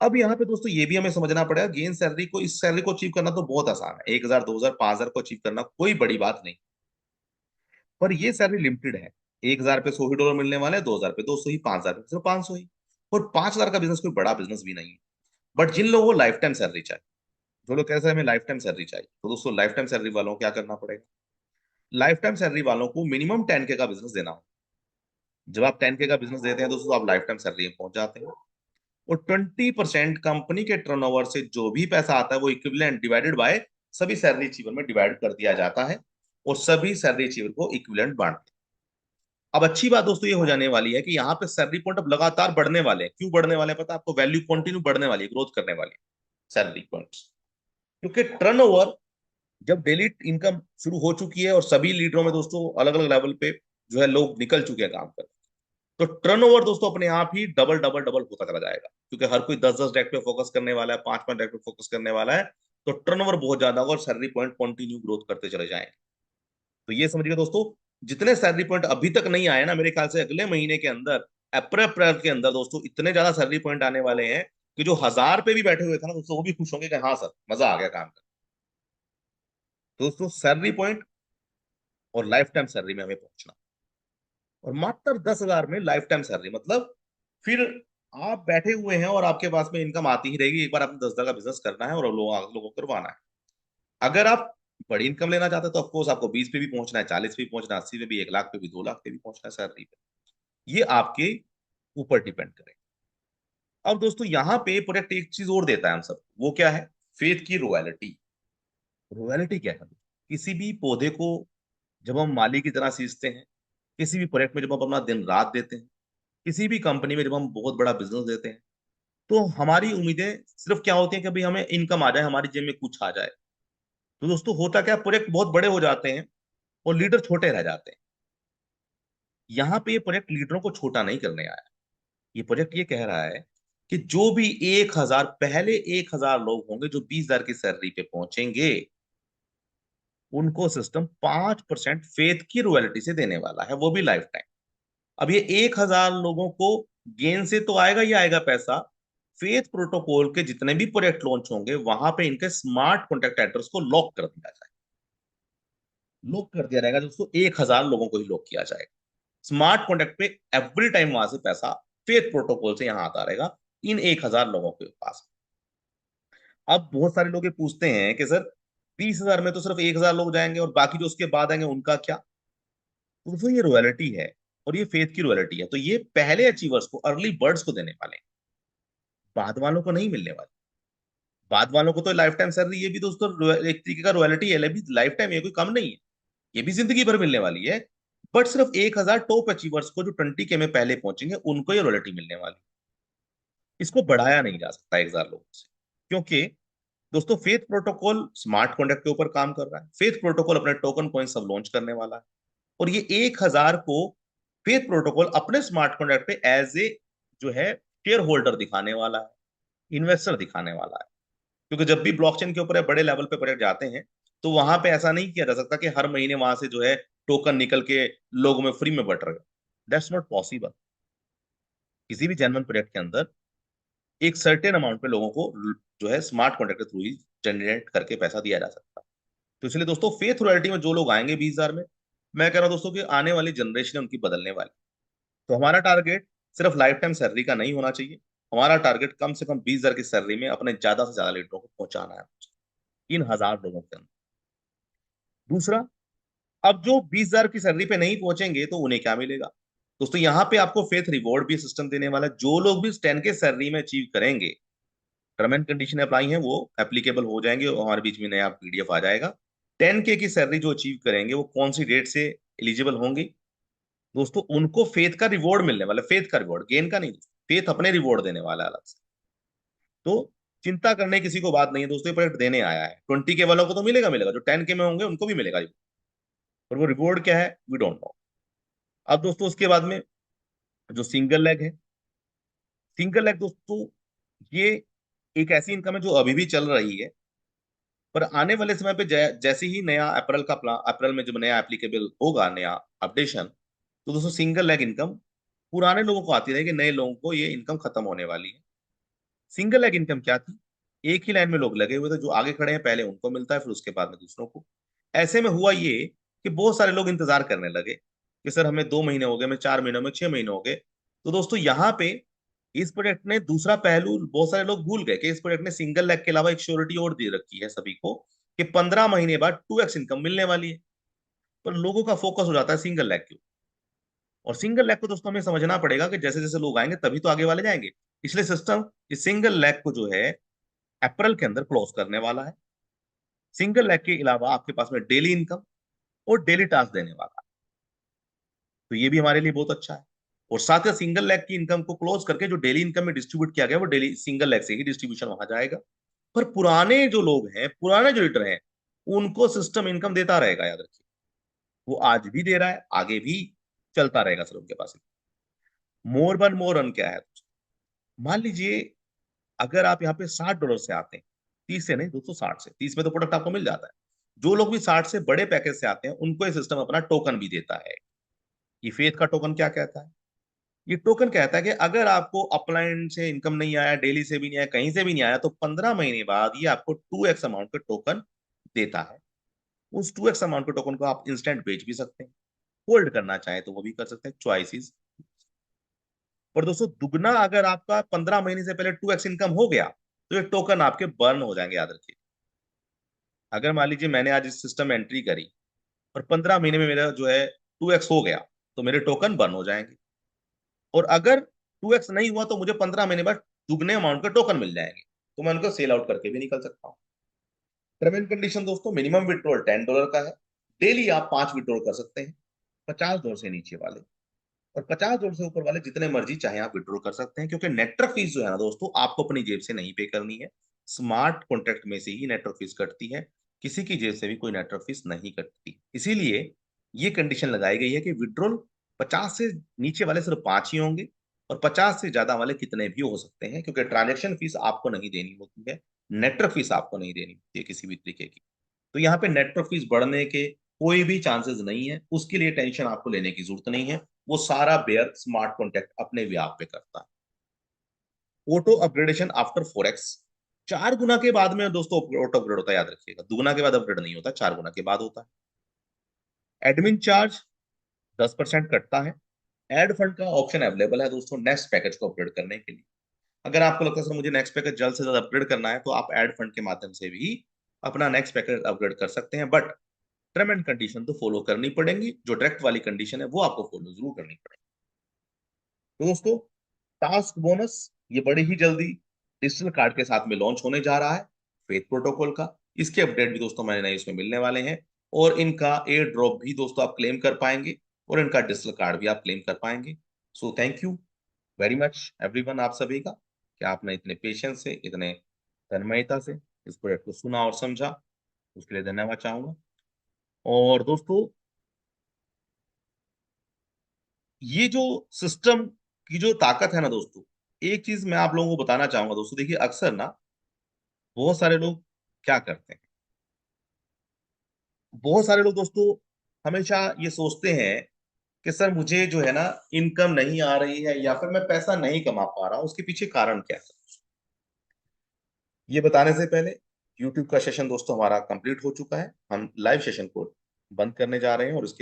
अब यहाँ पे दोस्तों ये भी हमें समझना पड़ेगा, गेन सैलरी को, इस सैलरी को अचीव करना तो बहुत आसान है, 1,000 2,000 5,000 को अचीव करना कोई बड़ी बात नहीं। पर ये सैलरी लिमिटेड है। 1,000 पे 100 ही डॉलर मिलने वाले हैं, 2,000 पे 200 ही, 5,000 पे सिर्फ 500 ही। और 5,000 का बिजनेस कोई बड़ा बिजनेस भी नहीं है। बट जिन लोगों को लाइफ टाइम सैलरी चाहिए, जो लोग कहते हैं हमें लाइफ टाइम सैलरी चाहिए, तो दोस्तों लाइफ टाइम सैलरी वालों को क्या करना पड़ेगा, लाइफ टाइम सैलरी वालों को मिनिमम 10K का बिजनेस देना हो। जब आप 10K का बिजनेस देते हैं दोस्तों, आप लाइफ टाइम सैलरी में पहुंच जाते हैं। और 20% कंपनी के टर्नओवर से जो भी पैसा आता है वो इक्विवेलेंट डिवाइडेड बाय सभी सैलरी अचीवर में डिवाइड कर दिया जाता है, और सभी सैलरी अचीवर को इक्विवेलेंट बांटते हैं। अब अच्छी बात दोस्तों ये हो जाने वाली है कि यहाँ पे सैलरी पॉइंट अब लगातार बढ़ने वाले हैं। क्यों बढ़ने वाले हैं पता है आपको, वैल्यू कंटिन्यू बढ़ने वाली है, ग्रोथ करने वाली है सैलरी पॉइंट्स। क्योंकि टर्नओवर, जब डेली इनकम शुरू हो चुकी है और सभी लीडरों में दोस्तों अलग अलग लेवल पे जो है लोग निकल चुके हैं काम कर, तो टर्नओवर दोस्तों अपने आप ही डबल डबल डबल होता चला जाएगा। क्योंकि हर कोई 10 10 डायरेक्ट पे फोकस करने वाला है, 5 5 डायरेक्ट पे फोकस करने वाला है। तो टर्नओवर बहुत ज्यादा होगा और सैलरी पॉइंट कंटिन्यू ग्रोथ करते चले जाएंगे। तो ये समझिए दोस्तों, जितने सैलरी पॉइंट अभी तक नहीं आए ना, मेरे ख्याल से अगले महीने के अंदर, अप्रैल अप्रैल के अंदर दोस्तों इतने ज्यादा सैलरी पॉइंट आने वाले हैं कि जो 1,000 पे भी बैठे हुए थे ना दोस्तों, वो भी खुश होंगे कि हाँ सर मजा आ गया काम कर। दोस्तों सैलरी पॉइंट और लाइफ टाइम सैलरी में हमें पहुंचना, और मात्र 10,000 में लाइफ टाइम सैलरी मतलब, फिर आप बैठे हुए हैं और आपके पास में इनकम आती ही रहेगी। एक बार आपने 10,000 का बिजनेस करना है और लोगों को करवाना है। अगर आप बड़ी इनकम लेना चाहते हैं तो ऑफकोर्स आपको 20 पे भी पहुंचना है, 40 पे भी पहुंचना है, 80 पे भी, 1 लाख पे भी, 2 लाख पे भी पहुंचना है सैलरी पे। ये आपके ऊपर डिपेंड करेगा। अब दोस्तों यहाँ पे प्रोडक्ट एक चीज और देता है हम सब, वो क्या है, फेथ की रॉयल्टी। रॉयल्टी क्या है, किसी भी पौधे को जब हम माली की तरह सींचते हैं, किसी भी प्रोजेक्ट में जब हम अपना दिन रात देते हैं, किसी भी कंपनी में जब हम बहुत बड़ा बिजनेस देते हैं, तो हमारी उम्मीदें सिर्फ क्या होती हैं कि भाई हमें इनकम आ जाए, हमारी जेब में कुछ आ जाए। तो दोस्तों होता क्या, प्रोजेक्ट बहुत बड़े हो जाते हैं और लीडर छोटे रह जाते हैं। यहाँ पे ये प्रोजेक्ट लीडरों को छोटा नहीं करने आया। ये प्रोजेक्ट ये कह रहा है कि जो भी 1,000 पहले 1,000 लोग होंगे जो 20,000 की सैलरी पे पहुंचेंगे, उनको सिस्टम 5% फेथ की रॉयल्टी से देने वाला है, वो भी लाइफ टाइम। अब ये 1,000 लोगों को गेन से तो आएगा ही आएगा पैसा। फेथ प्रोटोकॉल के जितने भी प्रोजेक्ट लॉन्च होंगे वहां पे इनके स्मार्ट कॉन्टैक्ट एड्रेस को लॉक कर दिया जाए, लॉक कर दिया जाएगा दोस्तों, 1,000 लोगों को ही लॉक किया जाएगा स्मार्ट कॉन्टैक्ट पे। एवरी टाइम वहां से पैसा फेथ प्रोटोकॉल से यहाँ आता रहेगा इन 1,000 लोगों के पास। अब बहुत सारे लोग ये पूछते हैं कि सर 20,000 में तो सिर्फ 1,000 लोग जाएंगे और बाकी जो उसके बाद आएंगे उनका क्या। तो दोस्तों ये रॉयल्टी है और ये फेथ की रॉयल्टी है, तो ये पहले अचीवर्स को, अर्ली बर्ड्स को देने वाले हैं, बाद वालों को नहीं मिलने वाले। बाद वालों को तो लाइफ टाइम सैलरी, ये भी दोस्तों एक तरीके का रॉयल्टी है, भी लाइफ टाइम, ये कोई कम नहीं है, ये भी जिंदगी भर मिलने वाली है। बट सिर्फ 1,000 टॉप अचीवर्स को जो 20K में पहले पहुंचेंगे उनको ये रॉयल्टी मिलने वाली है। इसको बढ़ाया नहीं जा सकता 1,000 लोगों से, क्योंकि दोस्तों फेथ प्रोटोकॉल स्मार्ट कॉन्ट्रैक्ट के ऊपर काम कर रहा है। फेथ प्रोटोकॉल अपने टोकन कॉइन सब लॉन्च करने वाला है, और ये 1,000 को फेथ प्रोटोकॉल अपने स्मार्ट कॉन्ट्रैक्ट पे एज ए जो है शेयर होल्डर दिखाने वाला है, इन्वेस्टर दिखाने वाला है। क्योंकि जब भी ब्लॉकचेन के ऊपर बड़े लेवल पे प्रोजेक्ट जाते हैं, तो वहां पे ऐसा नहीं किया जा सकता कि हर महीने वहां से जो है टोकन निकल के लोगों में फ्री में बट रहे। That's not possible. किसी भी जेन्युइन प्रोजेक्ट के अंदर एक सर्टेन अमाउंट पे लोगों को जो है स्मार्ट कॉन्ट्रैक्ट के थ्रू ही जनरेट करके पैसा दिया जा सकता है। तो इसलिए दोस्तों फेथ रॉयल्टी में जो लोग आएंगे 20,000 में, मैं कह रहा हूं दोस्तों कि आने वाली जनरेशन है उनकी बदलने वाली। तो हमारा टारगेट सिर्फ लाइफ टाइम सैलरी का नहीं होना चाहिए, हमारा टारगेट कम से कम 20,000 की सैलरी में अपने ज्यादा से ज्यादा लीडरों को पहुंचाना है, 3,000 लोगों के अंदर। दूसरा, अब जो 20,000 की सैलरी पे नहीं पहुंचेंगे तो उन्हें क्या मिलेगा। दोस्तों यहाँ पे आपको फेथ रिवॉर्ड भी सिस्टम देने वाला है। जो लोग भी 10K सैलरी में अचीव करेंगे, टर्म एंड कंडीशन अप्लाई है, वो एप्लीकेबल हो जाएंगे और हमारे बीच में नया पीडीएफ आ जाएगा। 10K की सैलरी जो अचीव करेंगे वो कौन सी डेट से एलिजिबल होंगे दोस्तों, उनको फेथ का रिवॉर्ड मिलने वाला, फेथ का रिवॉर्ड, गेन का नहीं, फेथ अपने रिवॉर्ड देने वाला है अलग से। तो चिंता करने किसी को बात नहीं है दोस्तों, ये प्रोजेक्ट देने आया है। 20K वालों को तो मिलेगा मिलेगा, जो 10K में होंगे उनको भी मिलेगा, और वो रिवॉर्ड क्या है वी डोंट नो। अब दोस्तों उसके बाद में जो सिंगल लेग है, सिंगल लेग दोस्तों ये एक ऐसी इनकम है जो अभी भी चल रही है, पर आने वाले समय पे जैसे ही नया अप्रैल का प्लान, अप्रैल में जब नया एप्लीकेबल होगा, नया अपडेशन, तो दोस्तों सिंगल लेग इनकम पुराने लोगों को आती रहेगी, नए लोगों को ये इनकम खत्म होने वाली है। सिंगल लेग इनकम क्या थी, एक ही लाइन में लोग लगे हुए थे, जो आगे खड़े हैं पहले उनको मिलता है, फिर उसके बाद में दूसरों को। ऐसे में हुआ ये कि बहुत सारे लोग इंतजार करने लगे कि सर हमें 2 महीने हो गए, हमें 4 महीने, में 6 महीने हो गए। तो दोस्तों यहाँ पे इस प्रोजेक्ट ने दूसरा पहलू बहुत सारे लोग भूल गए कि इस प्रोजेक्ट ने सिंगल लेग के अलावा एक श्योरिटी और दे रखी है सभी को, कि 15 महीने बाद 2x इनकम मिलने वाली है। पर लोगों का फोकस हो जाता है सिंगल लेग के ऊपर। और सिंगल लेग को दोस्तों हमें समझना पड़ेगा कि जैसे जैसे लोग आएंगे तभी तो आगे वाले जाएंगे। इसलिए सिस्टम इस सिंगल लेग को जो है अप्रैल के अंदर क्लोज करने वाला है। सिंगल लेग के अलावा आपके पास में डेली इनकम और डेली टास्क देने वाला है, तो ये भी हमारे लिए बहुत अच्छा है। और साथ ही सिंगल लेग की इनकम को क्लोज करके जो डेली इनकम में डिस्ट्रीब्यूट किया गया, वो डेली सिंगल लेग से ही डिस्ट्रीब्यूशन वहां जाएगा। पर पुराने जो लोग हैं, पुराने जो लीडर हैं, उनको सिस्टम इनकम देता रहेगा, याद रखिए। वो आज भी दे रहा है, आगे भी चलता रहेगा सर उनके पास। मोर बन मोर रन क्या है, मान लीजिए अगर आप यहाँ पे $60 से आते हैं, 30 से नहीं दोस्तों, 60 से, 30 में तो प्रोडक्ट आपको मिल जाता है। जो लोग भी 60 से बड़े पैकेज से आते हैं उनको ये सिस्टम अपना टोकन भी देता है। ये फेथ का टोकन क्या कहता है, ये टोकन कहता है कि अगर आपको अपलाइन से इनकम नहीं आया, डेली से भी नहीं आया, कहीं से भी नहीं आया, तो 15 महीने बाद ये आपको 2x अमाउंट का टोकन देता है। उस 2x अमाउंट के टोकन को आप इंस्टेंट बेच भी सकते हैं, होल्ड करना चाहे तो वो भी कर सकते हैं, चॉइसेस। पर दोस्तों दुगना अगर आपका 15 महीने से पहले 2x इनकम हो गया, तो ये टोकन आपके बर्न हो जाएंगे, याद रखिए। अगर मान लीजिए मैंने आज इस सिस्टम में एंट्री करी और 15 महीने में मेरा जो है 2x हो गया, तो मेरे टोकन बर्न हो जाएंगे। और अगर 2x नहीं हुआ तो मुझे 15 महीने बाद दुगने अमाउंट के टोकन मिल जाएंगे, तो मैं उनको सेल आउट करके भी निकल सकता हूँ। टर्म एंड कंडीशन दोस्तों, मिनिमम विड्रॉल $10 का है। डेली आप 5 विड्रॉल कर सकते हैं, $50 से नीचे वाले, और $50 से ऊपर वाले जितने मर्जी चाहे आप विड्रॉल कर सकते हैं। क्योंकि नेटवर्क फीस जो है ना दोस्तों, आपको अपनी जेब से नहीं पे करनी है, स्मार्ट कॉन्ट्रैक्ट में से ही नेटवर्क फीस कटती है, किसी की जेब से भी कोई नेटवर्क फीस नहीं कटती। इसीलिए ये कंडीशन लगाई गई है कि विड्रॉल 50 से नीचे वाले सिर्फ 5 ही होंगे, और 50 से ज्यादा वाले कितने भी हो सकते हैं, क्योंकि ट्रांजेक्शन फीस आपको नहीं देनी होती है, नेटवर्क फीस आपको नहीं देनी होती है किसी भी तरीके की। तो यहाँ पे नेटवर्क फीस बढ़ने के कोई भी चांसेस नहीं है, उसके लिए टेंशन आपको लेने की जरूरत नहीं है। वो सारा बेयर स्मार्ट कॉन्ट्रैक्ट अपने भी आप पे करता है। ऑटो अपग्रेडेशन आफ्टर 4x, 4 गुना के बाद में दोस्तों ऑटो अपग्रेड होता है, याद रखिएगा, 2 गुना के बाद अपग्रेड नहीं होता, 4 गुना के बाद होता है। एडमिन चार्ज 10% कटता है। एड फंड का ऑप्शन अवेलेबल है दोस्तों नेक्स्ट पैकेज को अपग्रेड करने के लिए। अगर आपको लगता है सर मुझे नेक्स्ट पैकेज जल्द से जल्द अपग्रेड करना है, तो आप एड फंड के माध्यम से भी अपना नेक्स्ट पैकेज अपग्रेड कर सकते हैं, बट टर्म एंड कंडीशन तो फॉलो करनी पड़ेंगी। जो डायरेक्ट वाली कंडीशन है वो आपको फॉलो जरूर करनी पड़ेगी। तो दोस्तों, टास्क बोनस ये बड़े ही जल्दी डिजिटल कार्ड के साथ में लॉन्च होने जा रहा है, फेथ प्रोटोकॉल का। इसके अपडेट भी दोस्तों मैंने नए इसमें मिलने वाले हैं, और इनका एयर ड्रॉप भी दोस्तों आप क्लेम कर पाएंगे, और इनका डिजिटल कार्ड भी आप क्लेम कर पाएंगे। So thank you very much everyone, आप सभी का, कि आपने इतने पेशेंस से, इतने तन्मयता से इस प्रोजेक्ट को सुना और समझा, उसके लिए धन्यवाद चाहूंगा। और दोस्तों, ये जो सिस्टम की जो ताकत है ना दोस्तों, एक चीज मैं आप लोगों को बताना चाहूंगा दोस्तों, देखिए अक्सर ना बहुत सारे लोग क्या करते हैं, बहुत सारे लोग दोस्तों हमेशा ये सोचते हैं कि सर मुझे जो है ना इनकम नहीं आ रही है, या फिर मैं पैसा नहीं कमा पा रहा हूं, उसके पीछे कारण क्या है। ये बताने से पहले, YouTube का सेशन दोस्तों हमारा कंप्लीट हो चुका है, हम लाइव सेशन को बंद करने जा रहे हैं, और इसके